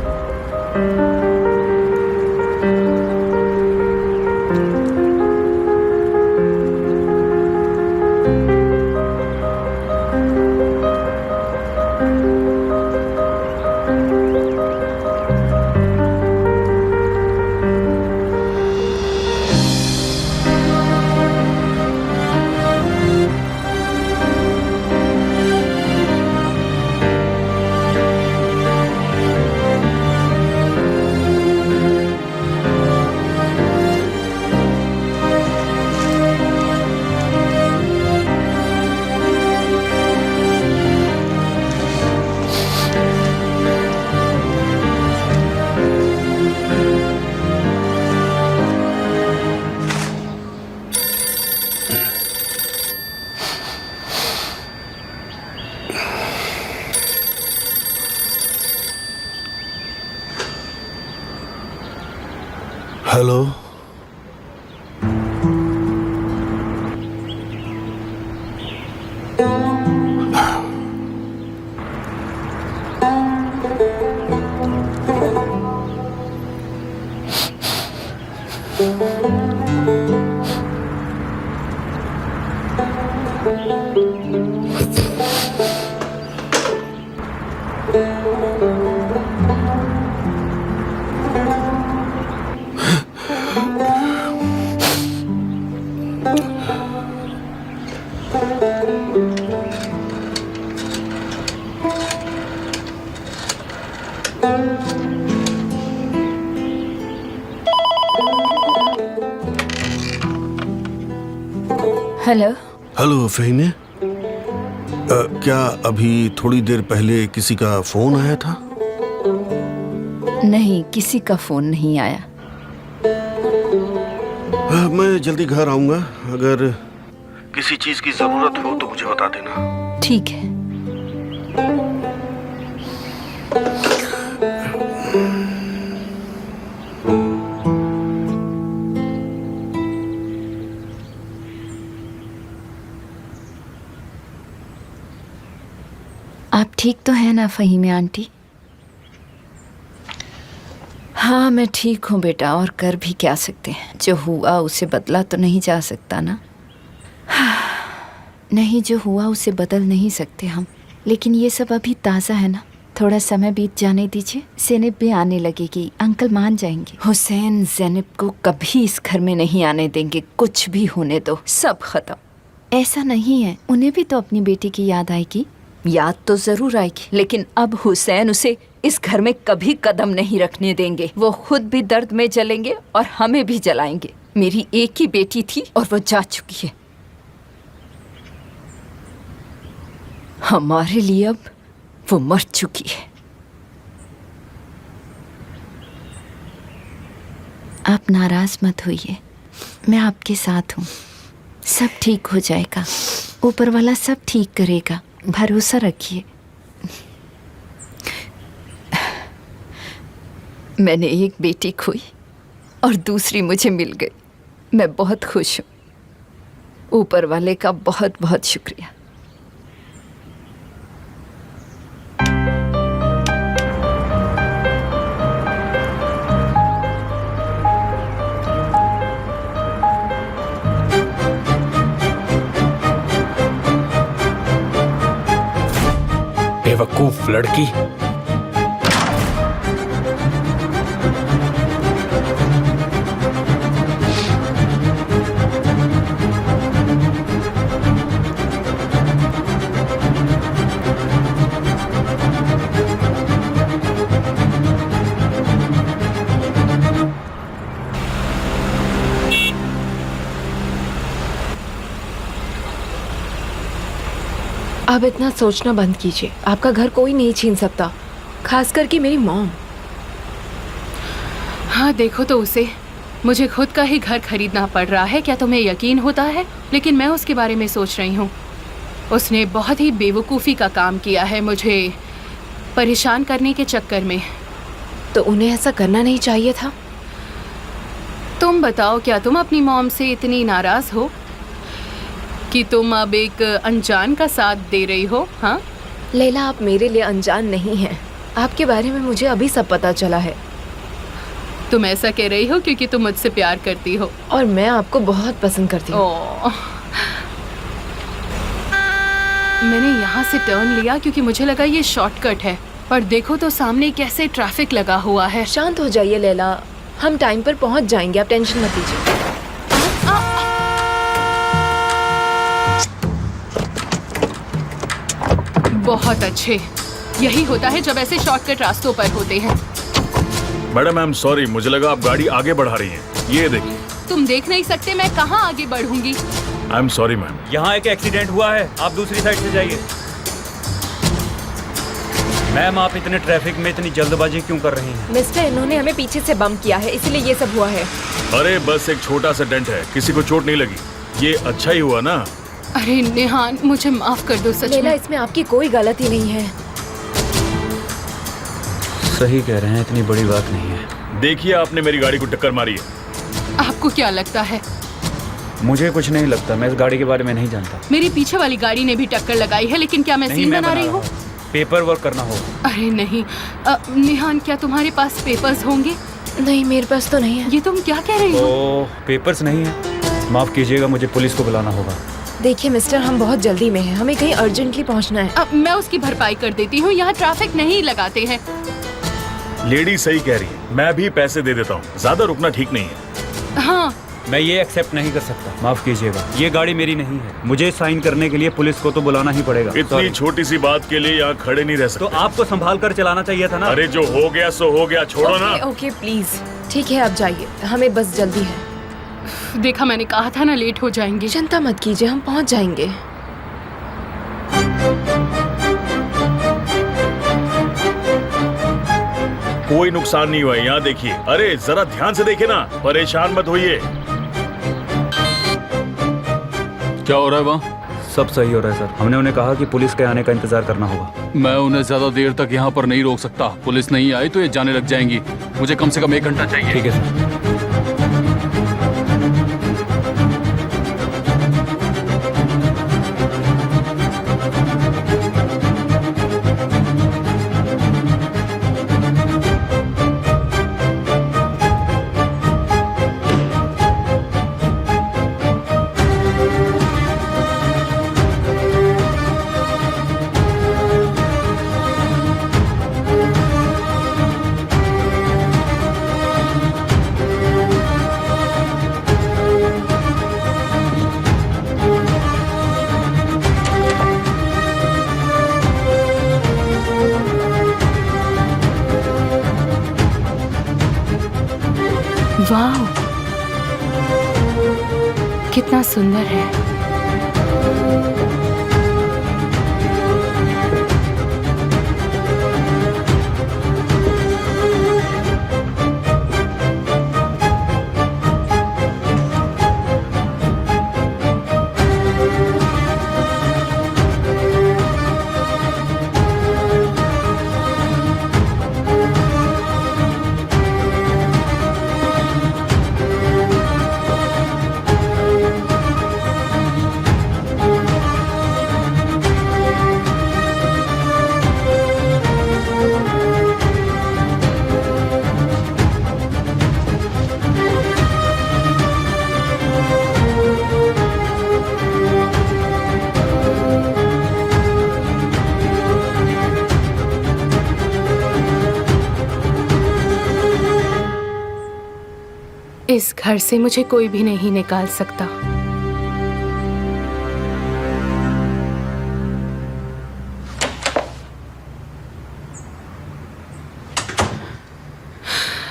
Hello, hello. हेलो फहीने, क्या अभी थोड़ी देर पहले किसी का फोन आया था? नहीं, किसी का फोन नहीं आया। मैं जल्दी घर आऊंगा, अगर किसी चीज की जरूरत हो तो मुझे बता देना। ठीक है। आप ठीक तो है ना फहीमे आंटी? हाँ, मैं ठीक हूँ बेटा, और कर भी क्या सकते हैं। जो हुआ उसे बदला तो नहीं जा सकता ना। नहीं, जो हुआ उसे बदल नहीं सकते हम, लेकिन ये सब अभी ताज़ा है ना। थोड़ा समय बीत जाने दीजिए, ज़ैनब भी आने लगेगी, अंकल मान जाएंगे। हुसैन ज़ैनब को कभी इस घर में नहीं आने देंगे, कुछ भी होने दो, सब खत्म। ऐसा नहीं है, उन्हें भी तो अपनी बेटी की याद आएगी। याद तो जरूर आएगी, लेकिन अब हुसैन उसे इस घर में कभी कदम नहीं रखने देंगे। वो खुद भी दर्द में जलेंगे और हमें भी जलाएंगे। मेरी एक ही बेटी थी और वो जा चुकी है। हमारे लिए अब वो मर चुकी है। आप नाराज मत होइए, मैं आपके साथ हूँ। सब ठीक हो जाएगा, ऊपर वाला सब ठीक करेगा, भरोसा रखिए। मैंने एक बेटी खोई और दूसरी मुझे मिल गई। मैं बहुत खुश हूँ। ऊपर वाले का बहुत बहुत शुक्रिया। बेवकूफ लड़की। अब इतना सोचना बंद कीजिए। आपका घर कोई नहीं छीन सकता, खास करके मेरी मॉम। हाँ देखो तो उसे, मुझे खुद का ही घर खरीदना पड़ रहा है, क्या तुम्हें यकीन होता है? लेकिन मैं उसके बारे में सोच रही हूँ। उसने बहुत ही बेवकूफ़ी का काम किया है। मुझे परेशान करने के चक्कर में। तो उन्हें ऐसा करना नहीं चाहिए था। तुम बताओ, क्या तुम अपनी मॉम से इतनी नाराज हो कि तुम अब एक अनजान का साथ दे रही हो? हाँ लैला, आप मेरे लिए अनजान नहीं हैं। आपके बारे में मुझे अभी सब पता चला है। तुम ऐसा कह रही हो क्योंकि तुम मुझसे प्यार करती हो और मैं आपको बहुत पसंद करती हूँ। मैंने यहाँ से टर्न लिया क्योंकि मुझे लगा ये शॉर्टकट है, पर देखो तो सामने कैसे ट्रैफिक लगा हुआ है। शांत हो जाइए लैला, हम टाइम पर पहुँच जाएंगे, आप टेंशन मत लीजिए। बहुत अच्छे, यही होता है जब ऐसे शॉर्टकट रास्तों पर होते हैं। मैडम आई एम सॉरी, मुझे लगा आप गाड़ी आगे बढ़ा रही हैं। ये देखिए। तुम देख नहीं सकते मैं कहाँ आगे बढ़ूंगी? I am sorry ma'am. यहाँ एक एक्सीडेंट हुआ है, आप दूसरी साइड से जाइए। मैम, आप इतने ट्रैफिक में इतनी जल्दबाजी क्यों कर रही हैं? मिस्टर, इन्होंने हमें पीछे से बम किया है, इसीलिए ये सब हुआ है। अरे बस एक छोटा सा डेंट है, किसी को चोट नहीं लगी। ये अच्छा ही हुआ ना। अरे नेहान, मुझे माफ कर दो, सच लैला, में। इसमें आपकी कोई गलती नहीं है। सही कह रहे हैं, इतनी बड़ी बात नहीं है। देखिए, आपने मेरी गाड़ी को टक्कर मारी है। आपको क्या लगता है? मुझे कुछ नहीं लगता, मैं इस गाड़ी के बारे में नहीं जानता। मेरी पीछे वाली गाड़ी ने भी टक्कर लगाई है, लेकिन क्या मैं सीन बना रही हूँ? पेपर वर्क करना होगा। अरे नहीं नेहान, क्या तुम्हारे पास पेपर्स होंगे? नहीं, मेरे पास तो नहीं है। ये तुम क्या कह रही हो? पेपर्स नहीं है? माफ कीजिएगा, मुझे पुलिस को बुलाना होगा। देखिए मिस्टर, हम बहुत जल्दी में हैं, हमें कहीं अर्जेंटली पहुंचना है। अब मैं उसकी भरपाई कर देती हूँ, यहाँ ट्रैफिक नहीं लगाते हैं। लेडी सही कह रही है, मैं भी पैसे दे देता हूँ, ज्यादा रुकना ठीक नहीं है। हाँ, मैं ये एक्सेप्ट नहीं कर सकता, माफ कीजिएगा। ये गाड़ी मेरी नहीं है, मुझे साइन करने के लिए पुलिस को तो बुलाना ही पड़ेगा। इतनी छोटी सी बात के लिए यहाँ खड़े नहीं रह सकते। तो आपको संभाल कर चलाना चाहिए था ना। अरे जो हो गया सो हो गया, छोड़ो ना। ओके प्लीज, ठीक है, आप जाइए, हमें बस जल्दी है। देखा, मैंने कहा था ना लेट हो जाएंगे। चिंता मत कीजिए, हम पहुंच जाएंगे। कोई नुकसान नहीं हुआ, यहाँ देखिए। अरे जरा ध्यान से देखिए ना, परेशान मत होइए। क्या हो रहा है वहाँ? सब सही हो रहा है सर। हमने उन्हें कहा कि पुलिस के आने का इंतजार करना होगा। मैं उन्हें ज्यादा देर तक यहाँ पर नहीं रोक सकता। पुलिस नहीं आई तो ये जाने लग जाएंगी। मुझे कम से कम 1 घंटा चाहिए। ठीक है सर। वाह, कितना सुंदर है। इस घर से मुझे कोई भी नहीं निकाल सकता।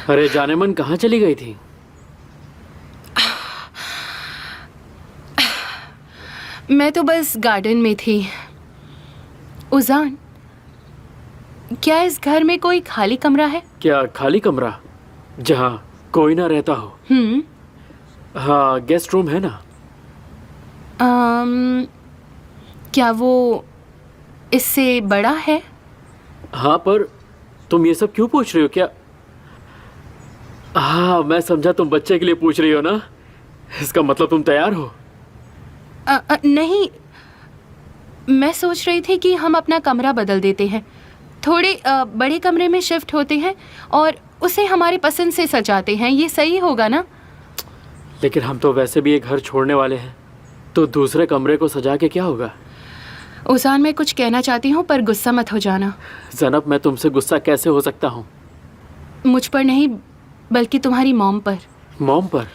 अरे जानेमन, कहाँ चली गई थी? मैं तो बस गार्डन में थी। उजान, क्या इस घर में कोई खाली कमरा है? क्या खाली कमरा जहाँ कोई ना रहता हो? हाँ, गेस्ट रूम है ना। क्या वो इससे बड़ा है? हाँ, पर तुम ये सब क्यों पूछ रही हो? क्या? हाँ, मैं समझा तुम बच्चे के लिए पूछ रही हो ना। इसका मतलब तुम तैयार हो? नहीं, मैं सोच रही थी कि हम अपना कमरा बदल देते हैं, थोड़े बड़े कमरे में शिफ्ट होते हैं और उसे हमारी पसंद से सजाते हैं। ये सही होगा ना? लेकिन हम तो वैसे भी ये घर छोड़ने वाले हैं, तो दूसरे कमरे को सजा के क्या होगा? उजान, मैं कुछ कहना चाहती हूँ पर गुस्सा मत हो जाना। ज़ैनब, मैं तुमसे गुस्सा कैसे हो सकता हूँ? मुझ पर नहीं, बल्कि तुम्हारी मॉम पर। मॉम पर?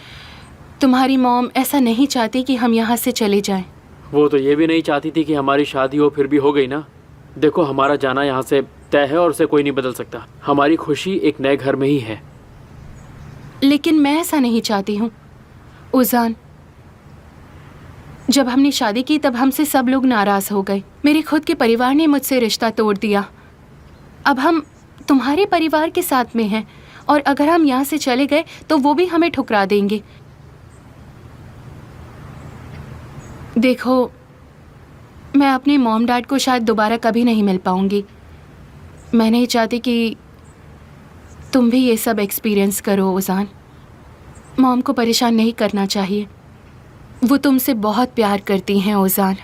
तुम्हारी मॉम ऐसा नहीं चाहती कि हम यहाँ से चले जाएं। वो तो ये भी नहीं चाहती थी कि हमारी शादी हो, फिर भी हो गई ना। देखो, हमारा जाना यहाँ से तय है और उसे कोई नहीं बदल सकता। हमारी खुशी एक नए घर में ही है। लेकिन मैं ऐसा नहीं चाहती हूँ उजान। जब हमने शादी की तब हमसे सब लोग नाराज हो गए। मेरे खुद के परिवार ने मुझसे रिश्ता तोड़ दिया। अब हम तुम्हारे परिवार के साथ में हैं और अगर हम यहाँ से चले गए तो वो भी हमें ठुकरा देंगे। देखो, मैं अपने मॉम डैड को शायद दोबारा कभी नहीं मिल पाऊंगी। मैं नहीं चाहती कि तुम भी ये सब एक्सपीरियंस करो उजान। मॉम को परेशान नहीं करना चाहिए। वो तुमसे बहुत प्यार करती हैं उजान।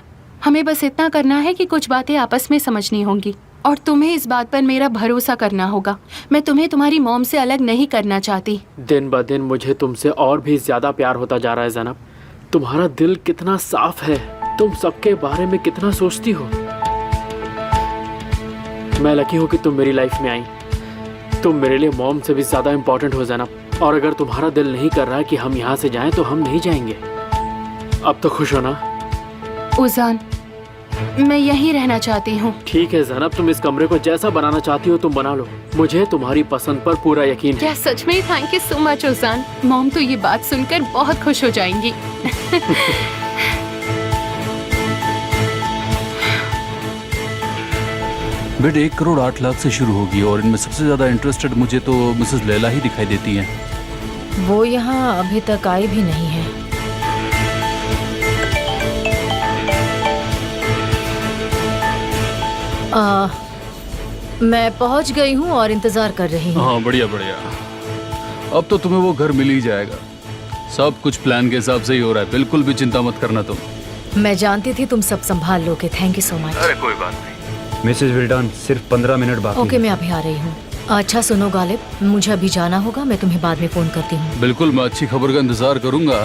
हमें बस इतना करना है कि कुछ बातें आपस में समझनी होंगी और तुम्हें इस बात पर मेरा भरोसा करना होगा। मैं तुम्हें तुम्हारी मॉम से अलग नहीं करना चाहती। दिन ब दिन मुझे तुमसे और भी ज़्यादा प्यार होता जा रहा है ज़ैनब। तुम्हारा दिल कितना साफ है, तुम सबके बारे में कितना सोचती हो। मैं लकी हूँ कि तुम मेरी लाइफ में आई। तुम मेरे लिए मॉम से भी ज़्यादा इम्पोर्टेंट हो ज़ैनब। और अगर तुम्हारा दिल नहीं कर रहा है कि हम यहाँ से जाएं तो हम नहीं जाएंगे। अब तो खुश हो ना? उजान, मैं यहीं रहना चाहती हूँ। ठीक है ज़ैनब, तुम इस कमरे को जैसा बनाना चाहती हो तुम बना लो। मुझे तुम्हारी पसंद पर पूरा यकीन है। क्या सच में? थैंक यू सो मच उजान। मॉम तो ये बात सुनकर बहुत खुश हो जाएंगी। बेट 1,08,00,000 से शुरू होगी और इनमें सबसे ज्यादा इंटरेस्टेड मुझे तो मिसेस लैला ही दिखाई देती हैं। वो यहाँ अभी तक आई भी नहीं है। मैं पहुँच गई हूँ और इंतजार कर रही हूँ। हाँ, बढ़िया बढ़िया। अब तो तुम्हें वो घर मिल ही जाएगा। सब कुछ प्लान के हिसाब से ही हो रहा है। बिल्कुल भी चिंता मत करना तुम। मैं जानती थी तुम सब संभाल लोगे। Thank you so much. अरे कोई बात नहीं। मिसेस विल्डन, सिर्फ 15 मिनट बाकी ओके, मैं अभी आ रही हूँ। अच्छा सुनो गालिब, मुझे अभी जाना होगा। मैं तुम्हें बाद में फोन करती हूँ। बिल्कुल, मैं अच्छी खबर का इंतजार करूंगा।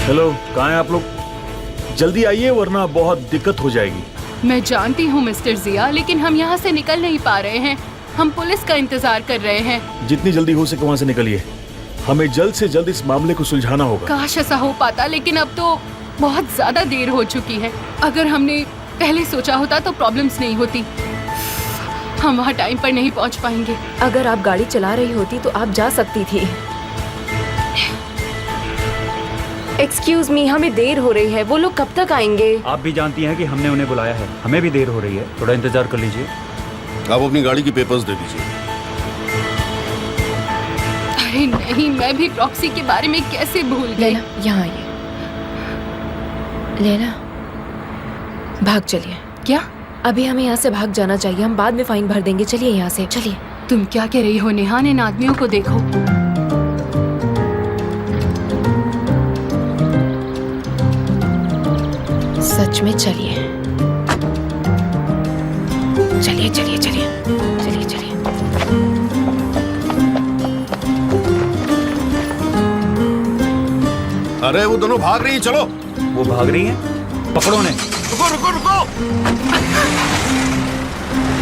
हेलो, कहाँ हैं आप लोग? जल्दी आइए वरना बहुत दिक्कत हो जाएगी। मैं जानती हूँ मिस्टर जिया, लेकिन हम यहाँ से निकल नहीं पा रहे हैं। हम पुलिस का इंतजार कर रहे हैं। जितनी जल्दी हो सके वहाँ से निकलिए। हमें जल्द से जल्द इस मामले को सुलझाना होगा। काश ऐसा हो पाता, लेकिन अब तो बहुत ज्यादा देर हो चुकी है। अगर हमने पहले सोचा होता तो प्रॉब्लम्स नहीं होती। हम वहाँ टाइम पर नहीं पहुँच पाएंगे। अगर आप गाड़ी चला रही होती तो आप जा सकती थी। एक्सक्यूज मी, हमें देर हो रही है। वो लोग कब तक आएंगे? आप भी जानती हैं कि हमने उन्हें बुलाया है। हमें भी देर हो रही है। थोड़ा इंतजार कर लीजिए। आप अपनी गाड़ी की पेपर्स दे दीजिए। अरे नहीं, मैं भी प्रॉक्सी के बारे में कैसे भूल गई। लेना, यहाँ आइए। लेना, भाग चलिए। क्या? अभी हमें यहाँ से भाग जाना चाहिए। हम बाद में फाइन भर देंगे। चलिए यहाँ से, चलिए। तुम क्या कह रही हो नेहान? इन आदमियों को देखो। सच में चलिए, चलिए चलिए चलिए चलिए चलिए। अरे वो दोनों भाग रही हैं, चलो। वो भाग रही हैं? पकड़ो उन्हें। रुको रुको रुको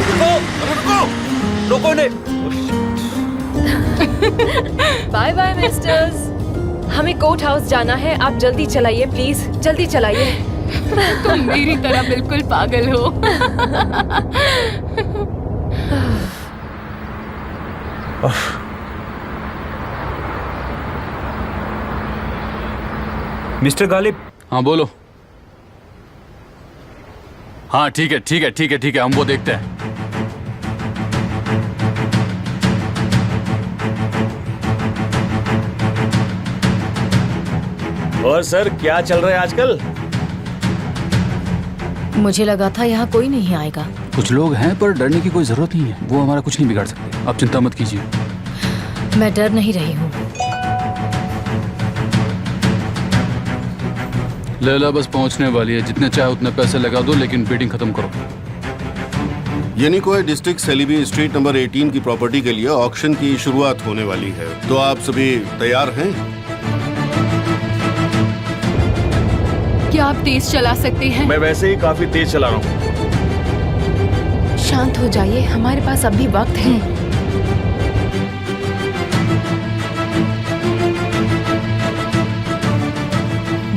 रुको रुको रोको उन्हें। Bye bye misters. हमें कोर्ट हाउस जाना है। आप जल्दी चलाइए प्लीज, जल्दी चलाइए। तुम मेरी तरह बिल्कुल पागल हो। मिस्टर गालिब। हाँ बोलो। हाँ ठीक है ठीक है ठीक है ठीक है, हम वो देखते हैं। और सर क्या चल रहा है आजकल? मुझे लगा था यहाँ कोई नहीं आएगा। कुछ लोग हैं पर डरने की कोई जरूरत नहीं है, वो हमारा कुछ नहीं बिगाड़ सकते, आप चिंता मत कीजिए। मैं डर नहीं रही हूँ। लैला बस पहुंचने वाली है, जितने चाहे उतने पैसे लगा दो, लेकिन बिडिंग खत्म करो। येनिकोय डिस्ट्रिक्ट सेलिबी स्ट्रीट नंबर 18 की प्रॉपर्टी के लिए ऑक्शन की शुरुआत होने वाली है, तो आप सभी तैयार हैं? क्या आप तेज चला सकते हैं? मैं वैसे ही काफी तेज चला रहा हूँ। शांत हो जाइए, हमारे पास अभी वक्त है।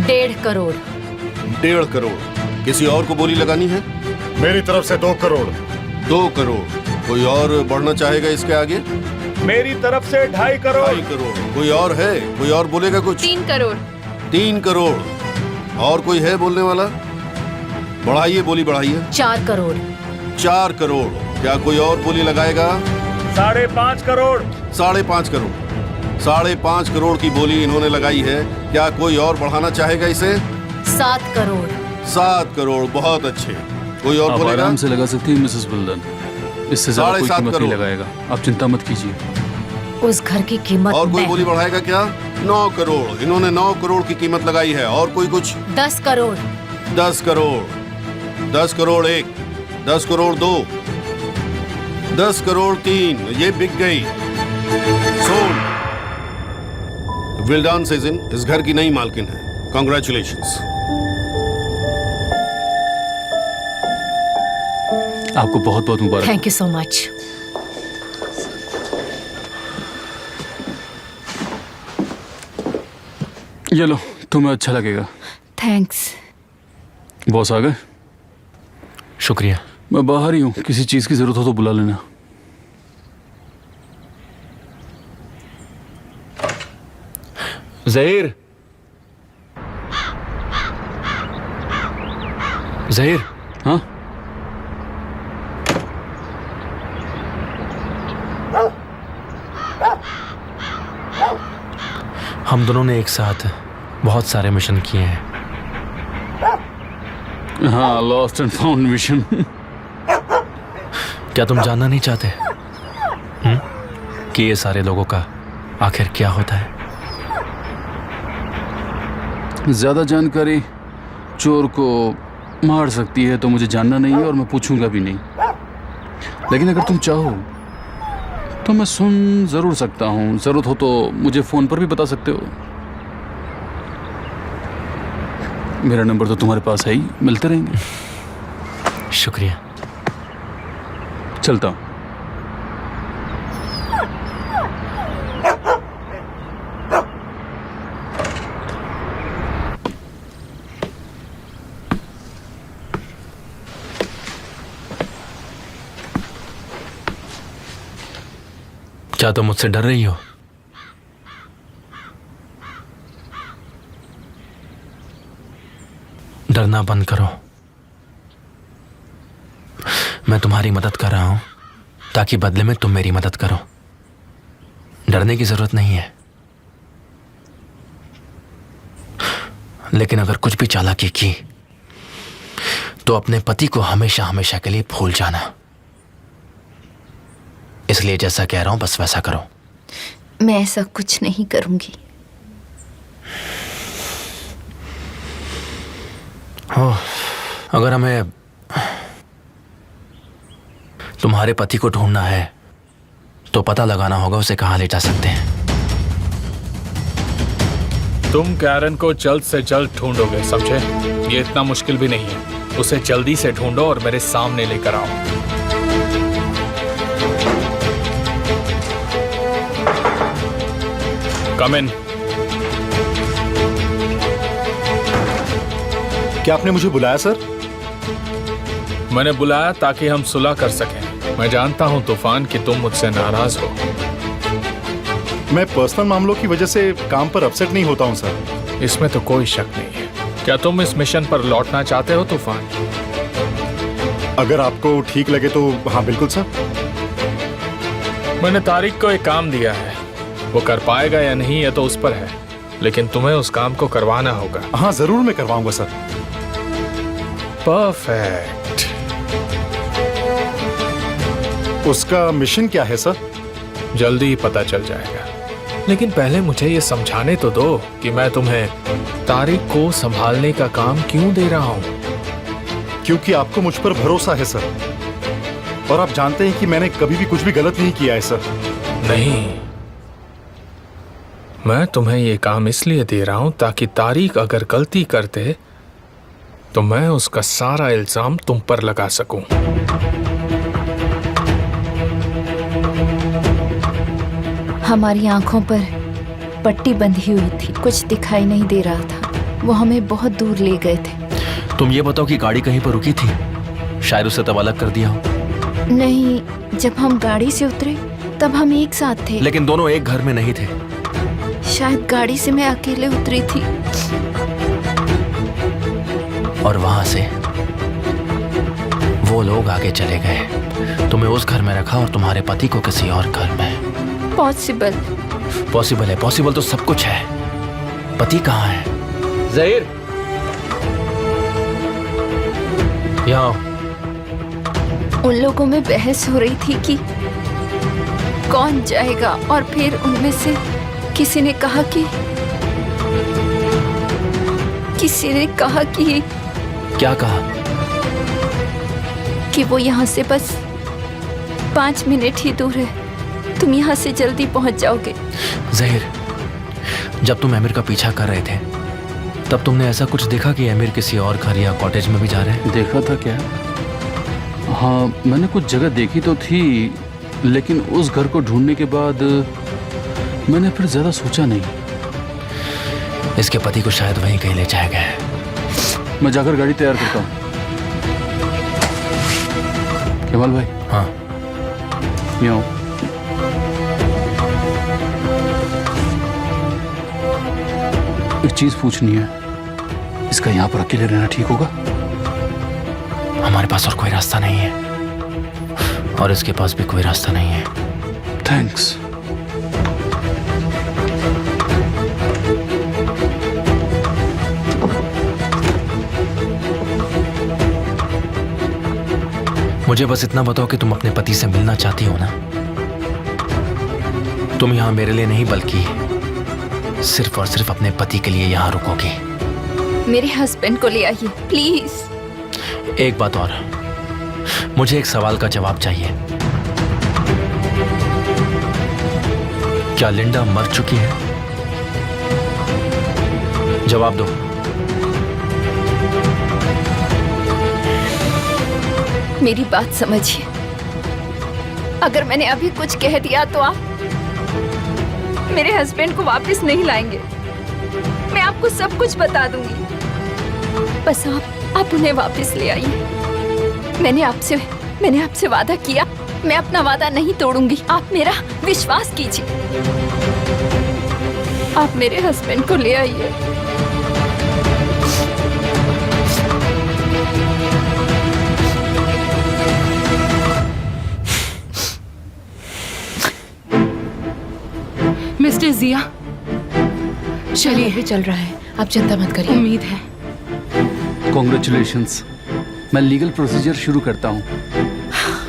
1.5 करोड़। 1.5 करोड़। किसी और को बोली लगानी है? मेरी तरफ से 2 करोड़। 2 करोड़। कोई और बढ़ना चाहेगा इसके आगे? मेरी तरफ से 2.5 करोड़। 2.5 करोड़। कोई और है? कोई और बोलेगा कुछ? 3 करोड़। 3 करोड़। और कोई है बोलने वाला? बढ़ाइए, बोली बढ़ाइए। 4 करोड़। 4 करोड़। क्या कोई और बोली लगाएगा? 5.5 करोड़। 5.5 करोड़। 5.5 करोड़ की बोली इन्होंने लगाई है। क्या कोई और बढ़ाना चाहेगा इसे? 7 करोड़। 7 करोड़। बहुत अच्छे। कोई और आप बोलेगा? आराम से लगा सकती है मिसेस बिल्डन, इससे ज्यादा कोई 7.5 कीमत नहीं करोड़। लगाएगा, आप चिंता मत कीजिए। उस घर की कीमत और कोई मैं बोली बढ़ाएगा क्या? 9 करोड़। इन्होंने 9 करोड़ की कीमत लगाई है। और कोई कुछ? 10 करोड़। 10 करोड़। 10 करोड़ 1, 10 करोड़ 2, 10 करोड़ 3। ये बिक गई। सोल्ड। विल्डान सेजन इस घर की नई मालकिन है। कॉन्ग्रेचुलेशंस। आपको बहुत बहुत मुबारक। Thank you so much. ये लो, तुम्हें अच्छा लगेगा। थैंक्स। बॉस आ गए? शुक्रिया। मैं बाहर ही हूँ, किसी चीज की जरूरत हो तो बुला लेना। ज़हीर, ज़हीर। हाँ, हम दोनों ने एक साथ बहुत सारे मिशन किए हैं। हाँ, लॉस्ट एंड फाउंड मिशन। क्या तुम जानना नहीं चाहते कि ये सारे लोगों का आखिर क्या होता है? ज्यादा जानकारी चोर को मार सकती है, तो मुझे जानना नहीं है और मैं पूछूंगा भी नहीं। लेकिन अगर तुम चाहो तो मैं सुन जरूर सकता हूँ। जरूरत हो तो मुझे फोन पर भी बता सकते हो। मेरा नंबर तो तुम्हारे पास है ही, मिलते रहेंगे। शुक्रिया। चलता हूँ। क्या तुम मुझसे डर रही हो? डरना बंद करो। मैं तुम्हारी मदद कर रहा हूं ताकि बदले में तुम मेरी मदद करो। डरने की जरूरत नहीं है। लेकिन अगर कुछ भी चालाकी की तो अपने पति को हमेशा हमेशा के लिए भूल जाना। इसलिए जैसा कह रहा हूं बस वैसा करो। मैं ऐसा कुछ नहीं करूंगी। अगर हमें तुम्हारे पति को ढूंढना है तो पता लगाना होगा उसे कहां ले जा सकते हैं। तुम कैरन को जल्द से जल्द ढूंढोगे, समझे? ये इतना मुश्किल भी नहीं है। उसे जल्दी से ढूंढो और मेरे सामने लेकर आओ। कम इन। क्या आपने मुझे बुलाया सर? मैंने बुलाया ताकि हम सुलह कर सकें। मैं जानता हूं तूफान कि तुम मुझसे नाराज हो। मैं पर्सनल मामलों की वजह से काम पर अपसेट नहीं होता हूं सर। इसमें तो कोई शक नहीं है। क्या तुम इस मिशन पर लौटना चाहते हो तूफान? अगर आपको ठीक लगे तो हाँ बिल्कुल सर। मैंने तारिक को एक काम दिया है, वो कर पाएगा या नहीं ये तो उस पर है। लेकिन तुम्हें उस काम को करवाना होगा। हाँ जरूर मैं करवाऊंगा सर। परफेक्ट। उसका मिशन क्या है सर? जल्दी ही पता चल जाएगा, लेकिन पहले मुझे ये समझाने तो दो कि मैं तुम्हें तारिक को संभालने का काम क्यों दे रहा हूँ। क्योंकि आपको मुझ पर भरोसा है सर, और आप जानते हैं कि मैंने कभी भी कुछ भी गलत नहीं किया है सर। नहीं, मैं तुम्हें ये काम इसलिए दे रहा हूं ताकि तारिक अगर गलती करते तो मैं उसका सारा इल्जाम तुम पर लगा सकूं। हमारी आंखों पर पट्टी बंधी हुई थी, कुछ दिखाई नहीं दे रहा था। वो हमें बहुत दूर ले गए थे। तुम ये बताओ कि गाड़ी कहीं पर रुकी थी? शायद उसे तब अलग कर दिया हो। नहीं, जब हम गाड़ी से उतरे तब हम एक साथ थे। लेकिन दोनों एक घर में नहीं थे। शायद गाड़ी से मैं अकेले उतरी थी और वहां से वो लोग आगे चले गए, तुम्हें उस घर में रखा और तुम्हारे पति को किसी और घर में। पॉसिबल है। पॉसिबल तो सब कुछ है। पति कहाँ है? जहीर, यहाँ आओ। उन लोगों में बहस हो रही थी कि कौन जाएगा, और फिर उनमें से किसी ने कहा कि क्या कहा? कि वो यहाँ से बस 5 मिनट ही दूर है, तुम यहाँ से जल्दी पहुँच जाओगे। जहीर, जब तुम अमीर का पीछा कर रहे थे तब तुमने ऐसा कुछ देखा कि अमीर किसी और घर या कॉटेज में भी जा रहे हैं? देखा था क्या? हाँ, मैंने कुछ जगह देखी तो थी, लेकिन उस घर को ढूंढने के बाद मैंने फिर ज्यादा सोचा नहीं। इसके पति को शायद वहीं कहीं ले जाया गया है। मैं जाकर गाड़ी तैयार करता हूँ। केवल भाई। हाँ, यहाँ आओ। एक चीज पूछनी है, इसका यहाँ पर अकेले रहना ठीक होगा? हमारे पास और कोई रास्ता नहीं है, और इसके पास भी कोई रास्ता नहीं है। थैंक्स। मुझे बस इतना बताओ कि तुम अपने पति से मिलना चाहती हो ना? तुम यहाँ मेरे लिए नहीं बल्कि सिर्फ और सिर्फ अपने पति के लिए यहाँ रुकोगी। मेरे हस्बैंड को ले आइए प्लीज। एक बात और, मुझे एक सवाल का जवाब चाहिए। क्या लिंडा मर चुकी है? जवाब दो। मेरी बात समझिए, अगर मैंने अभी कुछ कह दिया तो आप मेरे हस्बैंड को वापस नहीं लाएंगे। मैं आपको सब कुछ बता दूंगी, बस आप उन्हें वापस ले आइए। मैंने आपसे वादा किया, मैं अपना वादा नहीं तोड़ूंगी। आप मेरा विश्वास कीजिए। आप मेरे हस्बैंड को ले आइए। मिस्टर जिया, चलिए। भी चल रहा है, आप चिंता मत करिए। उम्मीद है। कॉन्ग्रेचुलेशंस। मैं लीगल प्रोसीजर शुरू करता हूँ।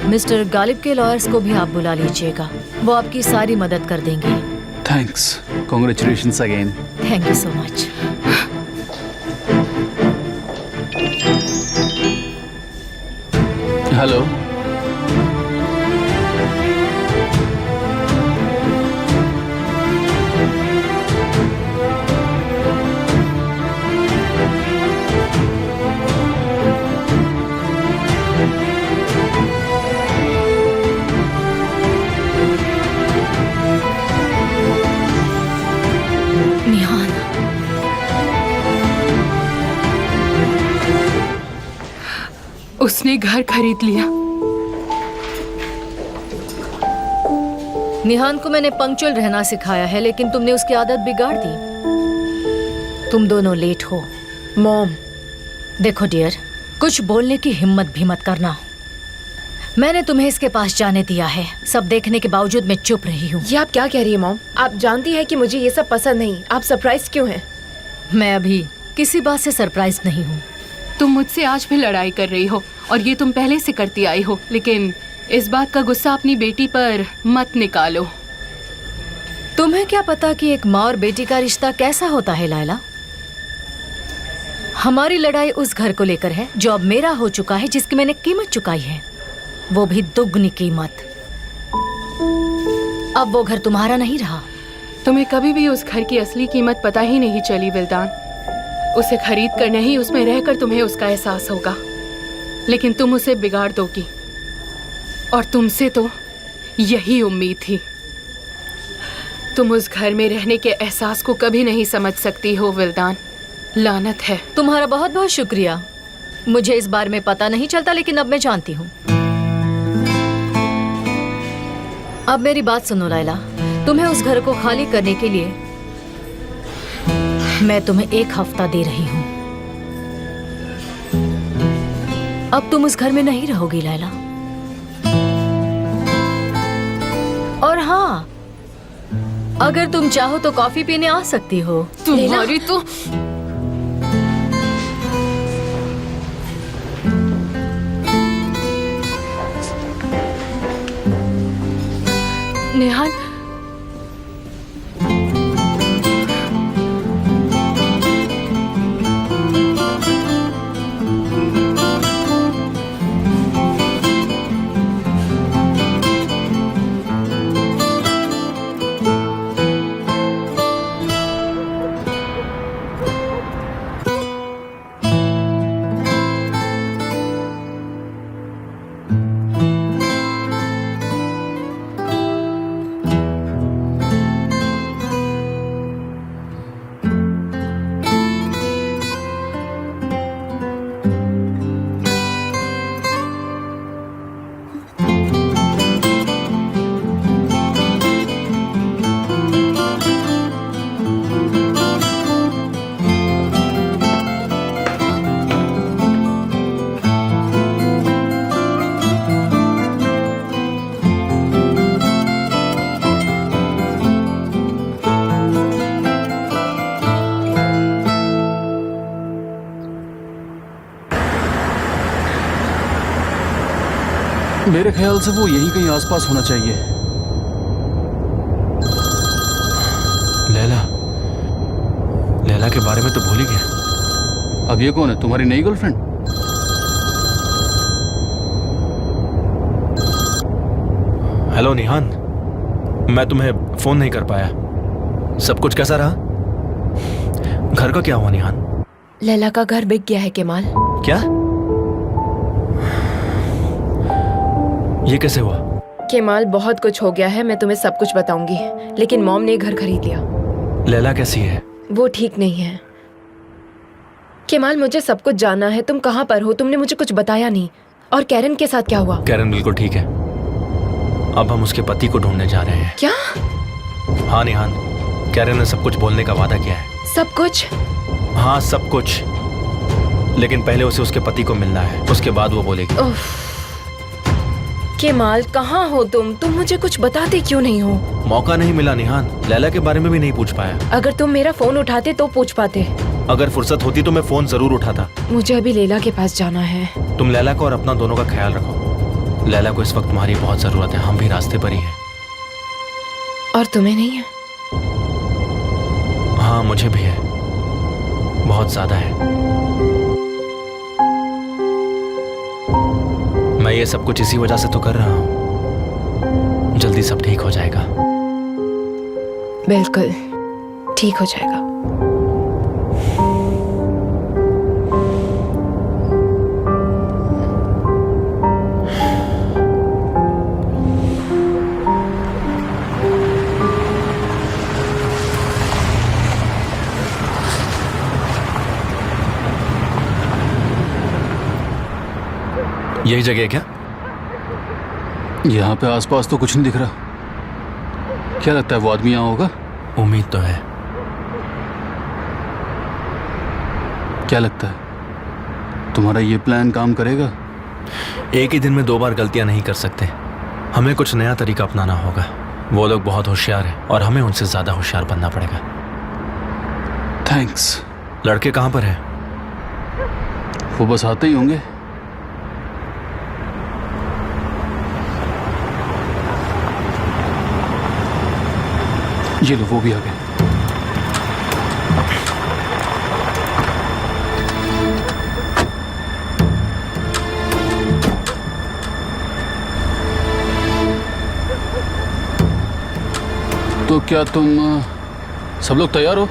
मिस्टर गालिब के लॉयर्स को भी आप बुला लीजिएगा, वो आपकी सारी मदद कर देंगे। Thanks. Congratulations again. Thank you so much. Hello. Nihan, उसने घर खरीद लिया। निहान को मैंने पंक्चुअल रहना सिखाया है, लेकिन तुमने उसकी आदत बिगाड़ दी। तुम दोनों लेट हो। मॉम, देखो डियर, कुछ बोलने की हिम्मत भी मत करना। मैंने तुम्हें इसके पास जाने दिया है। सब देखने के बावजूद मैं चुप रही हूँ। ये आप क्या कह रही है मॉम? आप जानती है कि मुझे ये सब पसंद नहीं। आप सरप्राइज क्यों हैं? मैं अभी किसी बात से सरप्राइज नहीं हूँ। तुम मुझसे आज भी लड़ाई कर रही हो और ये तुम पहले से करती आई हो, लेकिन इस बात का गुस्सा अपनी बेटी पर मत निकालो। तुम्हें क्या पता कि एक माँ और बेटी का रिश्ता कैसा होता है लैला? हमारी लड़ाई उस घर को लेकर है जो अब मेरा हो चुका है, जिसकी मैंने कीमत चुकाई है, वो भी दुगनी कीमत। अब वो घर तुम्हारा नहीं रहा। तुम्हें कभी भी उस घर की असली कीमत पता ही नहीं चली विल्दान। उसे खरीद कर नहीं, उसमें रहकर तुम्हें उसका एहसास होगा, लेकिन तुम उसे बिगाड़ दोगी और तुमसे तो यही उम्मीद थी। तुम उस घर में रहने के एहसास को कभी नहीं समझ सकती हो विल्दान। लानत है। तुम्हारा बहुत बहुत शुक्रिया। मुझे इस बारे में पता नहीं चलता, लेकिन अब मैं जानती हूँ। अब मेरी बात सुनो लैला, तुम्हें उस घर को खाली करने के लिए मैं तुम्हें 1 हफ्ता दे रही हूँ। अब तुम उस घर में नहीं रहोगी लैला। और हाँ, अगर तुम चाहो तो कॉफी पीने आ सकती हो। तुम्हारी तो नेहाल, मेरे ख्याल से वो यहीं कहीं आसपास होना चाहिए। लैला, लैला के बारे में तो भूल ही गया। अब ये कौन है? तुम्हारी नई गर्लफ्रेंड? हेलो निहान, मैं तुम्हें फोन नहीं कर पाया। सब कुछ कैसा रहा? घर का क्या हुआ निहान? लैला का घर बिक गया है केमाल। क्या? ये कैसे हुआ? केमाल, बहुत कुछ हो गया है। मैं तुम्हें सब कुछ बताऊंगी, लेकिन मॉम ने घर खरीद लिया। लैला कैसी है? वो ठीक नहीं है। केमाल, मुझे सब कुछ जानना है। तुम कहाँ पर हो? तुमने मुझे कुछ बताया नहीं। और कैरन के साथ क्या हुआ? कैरन बिल्कुल ठीक है। अब हम उसके पति को ढूंढने जा रहे हैं। क्या? हाँ निहान, कैरन ने सब कुछ बोलने का वादा किया है। सब कुछ? हाँ सब कुछ, लेकिन पहले उसे उसके पति को मिलना है, उसके बाद वो बोलेगी। केमाल, कहाँ हो तुम? तुम मुझे कुछ बताते क्यों नहीं हो? मौका नहीं मिला निहान, लैला के बारे में भी नहीं पूछ पाया। अगर तुम मेरा फोन उठाते तो पूछ पाते। अगर फुर्सत होती तो मैं फोन जरूर उठाता। मुझे अभी लैला के पास जाना है। तुम लैला को और अपना दोनों का ख्याल रखो। लैला को इस वक्त तुम्हारी बहुत जरूरत है। हम भी रास्ते पर ही हैं। और तुम्हें नहीं है? हाँ मुझे भी है, बहुत ज्यादा है। मैं ये सब कुछ इसी वजह से तो कर रहा हूँ। जल्दी सब ठीक हो जाएगा। बिल्कुल ठीक हो जाएगा। यही जगह है क्या? यहाँ पे आसपास तो कुछ नहीं दिख रहा। क्या लगता है वो आदमी यहाँ होगा? उम्मीद तो है। क्या लगता है तुम्हारा ये प्लान काम करेगा? एक ही दिन में 2 बार गलतियां नहीं कर सकते। हमें कुछ नया तरीका अपनाना होगा। वो लोग बहुत होशियार हैं और हमें उनसे ज्यादा होशियार बनना पड़ेगा। थैंक्स। लड़के कहाँ पर हैं? वो बस आते ही होंगे। ये लो, वो भी आ गए। तो क्या तुम सब लोग तैयार हो?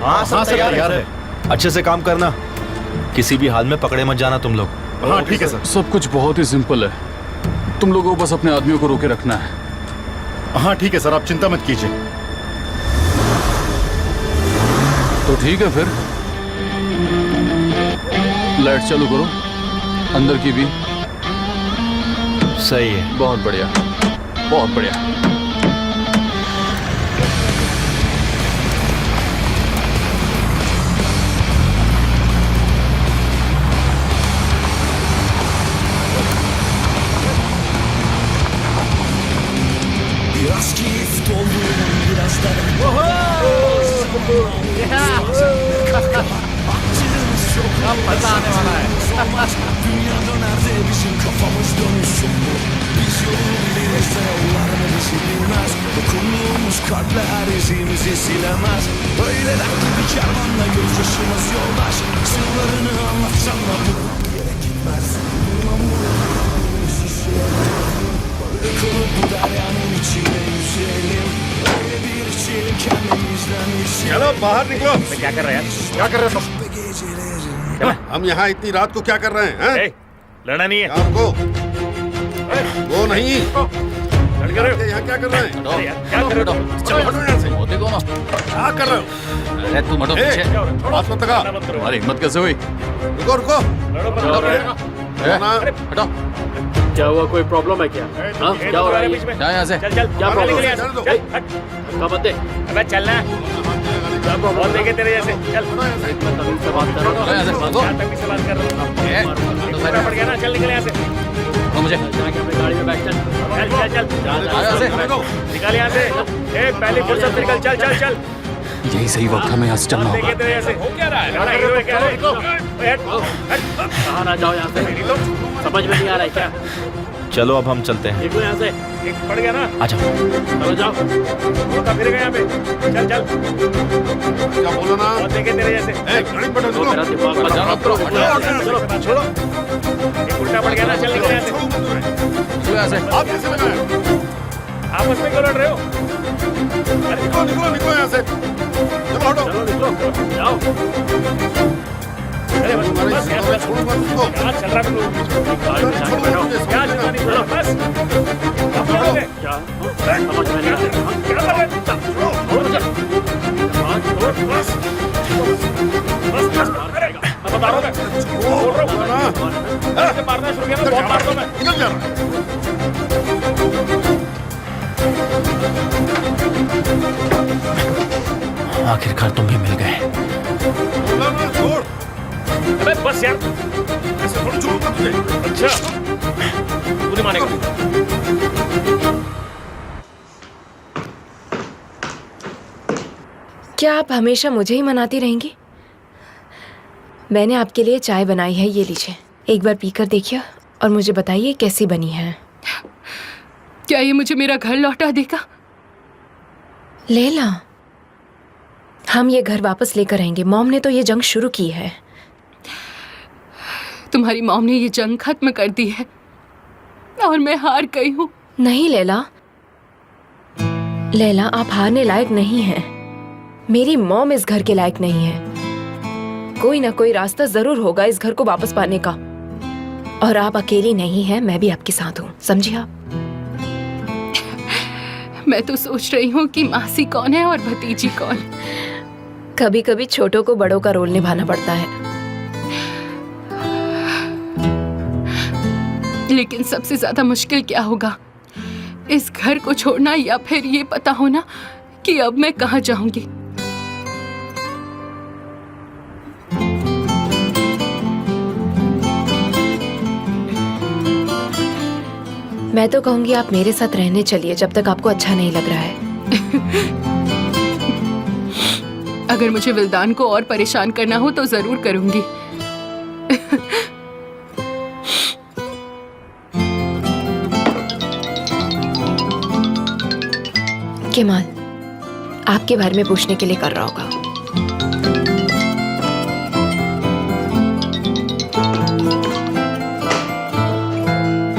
हाँ सर, तैयार है। अच्छे से काम करना, किसी भी हाल में पकड़े मत जाना तुम लोग। हाँ ठीक है सर। सब कुछ बहुत ही सिंपल है। तुम लोगों को बस अपने आदमियों को रोके रखना है। हाँ ठीक है सर, आप चिंता मत कीजिए। तो ठीक है फिर, लाइट चालू करो, अंदर की भी। सही है। बहुत बढ़िया, बहुत बढ़िया। मजा आने वाला है। चलो बाहर निकलो। क्या कर रहे हैं? क्या कर रहे हो तुम? हम यहाँ इतनी रात को क्या कर रहे हैं? ए, लड़ना नहीं है। आपको वो नहीं, लड़ रहे हो? यहाँ क्या कर रहे हैं? अरे यार, क्या कर रहे हो? चलो हटो यहाँ से। देखो ना, क्या कर रहे हो? अरे तुम हटो पीछे। हाथ मत लगा। तुम्हारी हिम्मत कैसे हुई? रुको रुको। हटो। क्या हुआ, कोई प्रॉब्लम है क्या? हाँ, क्या हो रहा है? जा यहाँ से। चल चल, क्या प्रॉब्लम है? चल दो। चल हट। धक्का मत दे। अबे चलना। क्या प्रॉब्लम बहुत देखे तेरे जैसे। चल। तमीज से बात कर रहा चलो यहाँ से, भागो। यहाँ तक भी सवाल कर रहा हूँ। पूरा पड़ गया ना, चल निकल यहाँ से। तो मुझे जाके अपनी गाड़ी में बैठ चल। चल चल चल। यहाँ से। निकल यहाँ से। ए, पहली फुर्सत से निकल। चल चल चल। यही सही वक्त हमें यहाँ से चलना देखे होगा। तेरे जैसे। हो क्या रहा है? लड़ा हीरो है क्या? हट हट। कहाँ ना जाओ यहाँ से, समझ में नहीं आ रहा है क्या? चलो अब हम चलते हैं। देखो यहाँ से, एक पड़ गया ना। आ जाओ। चलो जाओ। होता फिर गया यहाँ पे। चल चल। क्या बोलो ना? बहुत देखे तेरे जैसे। गाड़ी पटो तो मेरा दिमाग मत जाना तो चलो छोड़ो। एक उल्टा पड़ गया ना, चल निकल यहाँ से। चलो यहाँ से। आप कैसे लगाए? आपस में क्यों लड़ रहे हो? अरे निकलो निकलो निकलो यहाँ से। चलो हटो। चलो निकलो, जाओ। अरे बस बस यार, बस। छोड़ो मत उसको। क्या चल रहा है तुम? गाड़ी में जाके बैठो। क्या चल रहा है? बस। अब छोड़ो दे। क्या? समझ में नहीं आ रहा है। क्या कर रहे हैं? छोड़ो मुझे। हाँ, छोड़ो, बस। बस, बस। अरे, अब बता रहा हूँ मैं। छोड़ रहा हूँ। ऐसे मारना शुरू किया ना, बहुत मारता हूँ मैं। निकल जा रहा है। आखिरकार तुम भी मिल गए। बोला ना, छोड़। अबे बस यार। ऐसे थोड़ी छोड़ूंगा तुझे। अच्छा, तू नहीं मानेगा। क्या आप हमेशा मुझे ही मनाती रहेंगी? मैंने आपके लिए चाय बनाई है, ये लीजिए, एक बार पीकर देखिए और मुझे बताइए कैसी बनी है। क्या ये मुझे मेरा घर लौटा देगा? लैला, हम ये घर वापस लेकर आएंगे। मॉम ने तो ये जंग शुरू की है। तुम्हारी मॉम ने ये जंग खत्म कर दी है और मैं हार गई हूँ। नहीं लैला, लैला आप हारने लायक नहीं हैं। मेरी मॉम इस घर के लायक नहीं है। कोई ना कोई रास्ता जरूर होगा इस घर को वापस पाने का। और आप अकेली नहीं हैं, मैं भी आपके साथ हूँ, समझी आप? मैं तो सोच रही हूँ कि मासी कौन है और भतीजी कौन। कभी कभी छोटों को बड़ों का रोल निभाना पड़ता है। लेकिन सबसे ज्यादा मुश्किल क्या होगा, इस घर को छोड़ना या फिर ये पता होना कि अब मैं कहाँ जाऊंगी। मैं तो कहूंगी आप मेरे साथ रहने चलिए जब तक आपको अच्छा नहीं लग रहा है। अगर मुझे विल्दान को और परेशान करना हो तो जरूर करूंगी। केमाल आपके बारे में पूछने के लिए कर रहा होगा।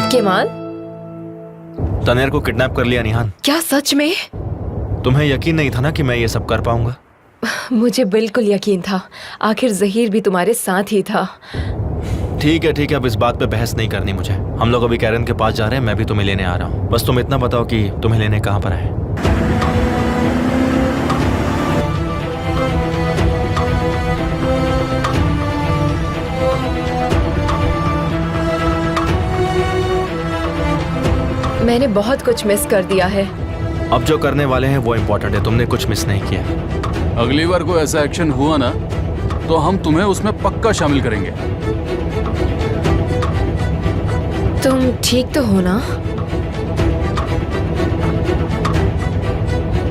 केमाल, तनेर को किडनैप कर लिया निहान। क्या सच में? तुम्हें यकीन नहीं था ना कि मैं ये सब कर पाऊंगा? मुझे बिल्कुल यकीन था। आखिर जहीर भी तुम्हारे साथ ही था। ठीक है, अब इस बात पे बहस नहीं करनी मुझे। हम लोग अभी कैरन के पास जा रहे हैं, मैं भी तुम्हें लेने आ रहा हूँ। बस तुम इतना बताओ कि तुम्हें लेने कहाँ पर आए। मैंने बहुत कुछ मिस कर दिया है। अब जो करने वाले हैं वो इम्पोर्टेंट है, तुमने कुछ मिस नहीं किया। अगली बार कोई ऐसा एक्शन हुआ ना तो हम तुम्हें उसमें पक्का शामिल करेंगे। तुम ठीक तो हो ना?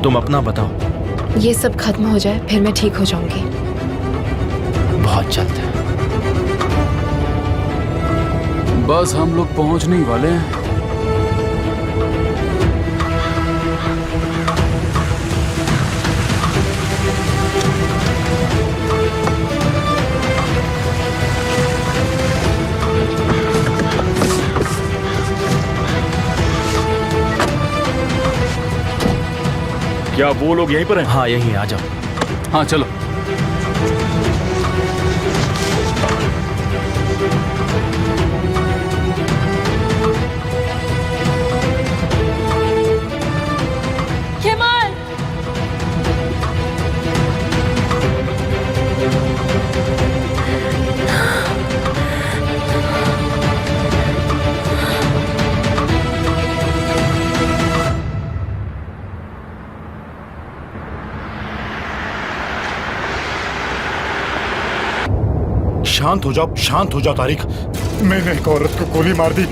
तुम अपना बताओ। ये सब खत्म हो जाए फिर मैं ठीक हो जाऊंगी। बहुत जल्द। बस हम लोग पहुंचने ही वाले हैं। क्या वो लोग यहीं पर हैं? हाँ यहीं, आ जाओ। हाँ चलो। शांत हो जाओ तारिक। मैंने एक औरत को गोली मार दी।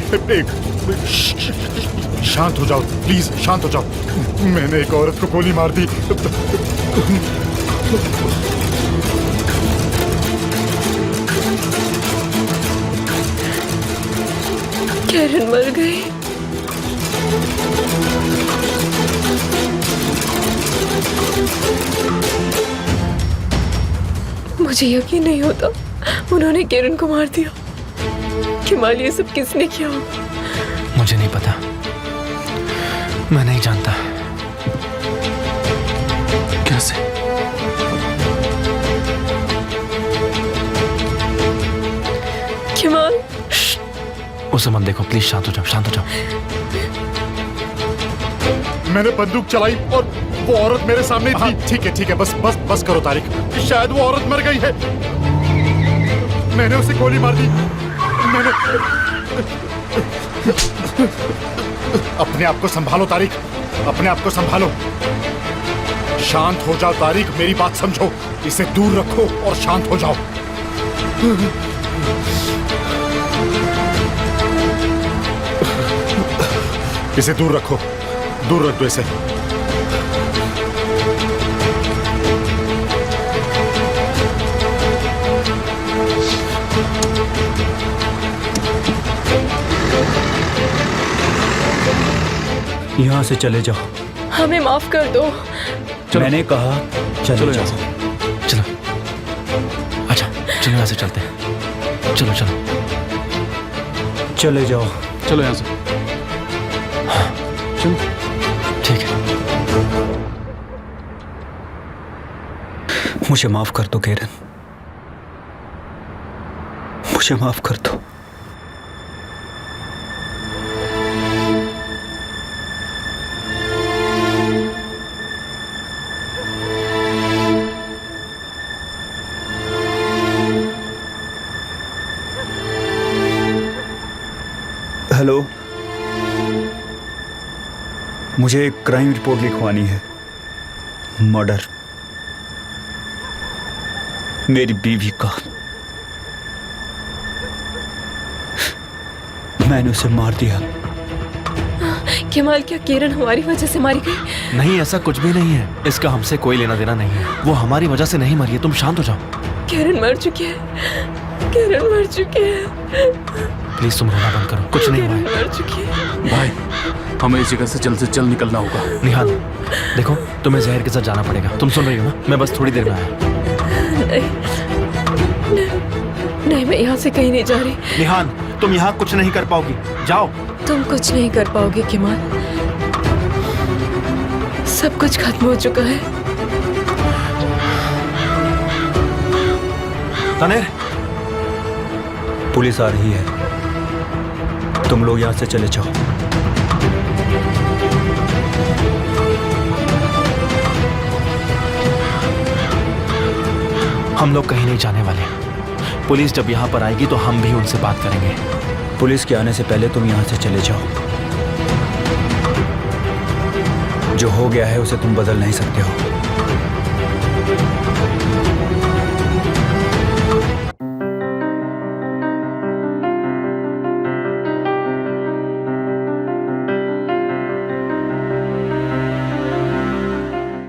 शांत हो जाओ प्लीज, शांत हो जाओ। मैंने एक औरत को गोली मार दी। कैरन मर गई। मुझे यकीन नहीं होता उन्होंने कैरन को मार दिया। केमाल, ये सब किसने किया? मुझे नहीं पता, मैं नहीं जानता। कैसे? केमाल, उसे मत देखो प्लीज, शांत हो जाओ, शांत हो जाओ। मैंने बंदूक चलाई और वो औरत मेरे सामने थी। ठीक है, बस करो तारिक। शायद वो औरत मर गई है। मैंने उसे गोली मार दी। मैंने अपने आप को संभालो तारिक, अपने आप को संभालो। शांत हो जाओ तारिक, मेरी बात समझो। इसे दूर रखो और शांत हो जाओ। इसे दूर रखो, दूर रख दो इसे। यहाँ से चले जाओ। हमें माफ कर दो। मैंने कहा चले जाओ। चलो, अच्छा चलो यहाँ से चलते हैं। चलो चले जाओ। चलो यहाँ से। चलो। ठीक है। मुझे माफ कर दो कैरन, मुझे माफ कर दो। हेलो, मुझे एक क्राइम रिपोर्ट लिखवानी है। मर्डर, मेरी बीवी का। मैंने उसे मार दिया। केमाल, क्या किरण हमारी वजह से मारी गई? नहीं, ऐसा कुछ भी नहीं है। इसका हमसे कोई लेना देना नहीं है। वो हमारी वजह से नहीं मरी है। तुम शांत हो जाओ। किरण मर चुकी है, किरण मर चुकी है, प्लीज तुम रोना बंद करो। कुछ नहीं हुआ किरण है। मर चुकी है। भाई, हमें इस जगह से जल्द निकलना होगा। निहाल, देखो तुम्हें जहर के साथ जाना पड़ेगा। तुम सुन रही हो ना? मैं बस थोड़ी देर में आया। नहीं, मैं यहाँ से कहीं नहीं जा रही। निहाल, तुम यहाँ कुछ नहीं कर पाओगी। जाओ। तुम कुछ नहीं कर पाओगे केमाल। सब कुछ खत्म हो चुका है। तनेर, पुलिस आ रही है, तुम लोग यहाँ से चले जाओ। हम लोग कहीं नहीं जाने वाले। पुलिस जब यहाँ पर आएगी तो हम भी उनसे बात करेंगे। पुलिस के आने से पहले तुम यहाँ से चले जाओ। जो हो गया है उसे तुम बदल नहीं सकते हो।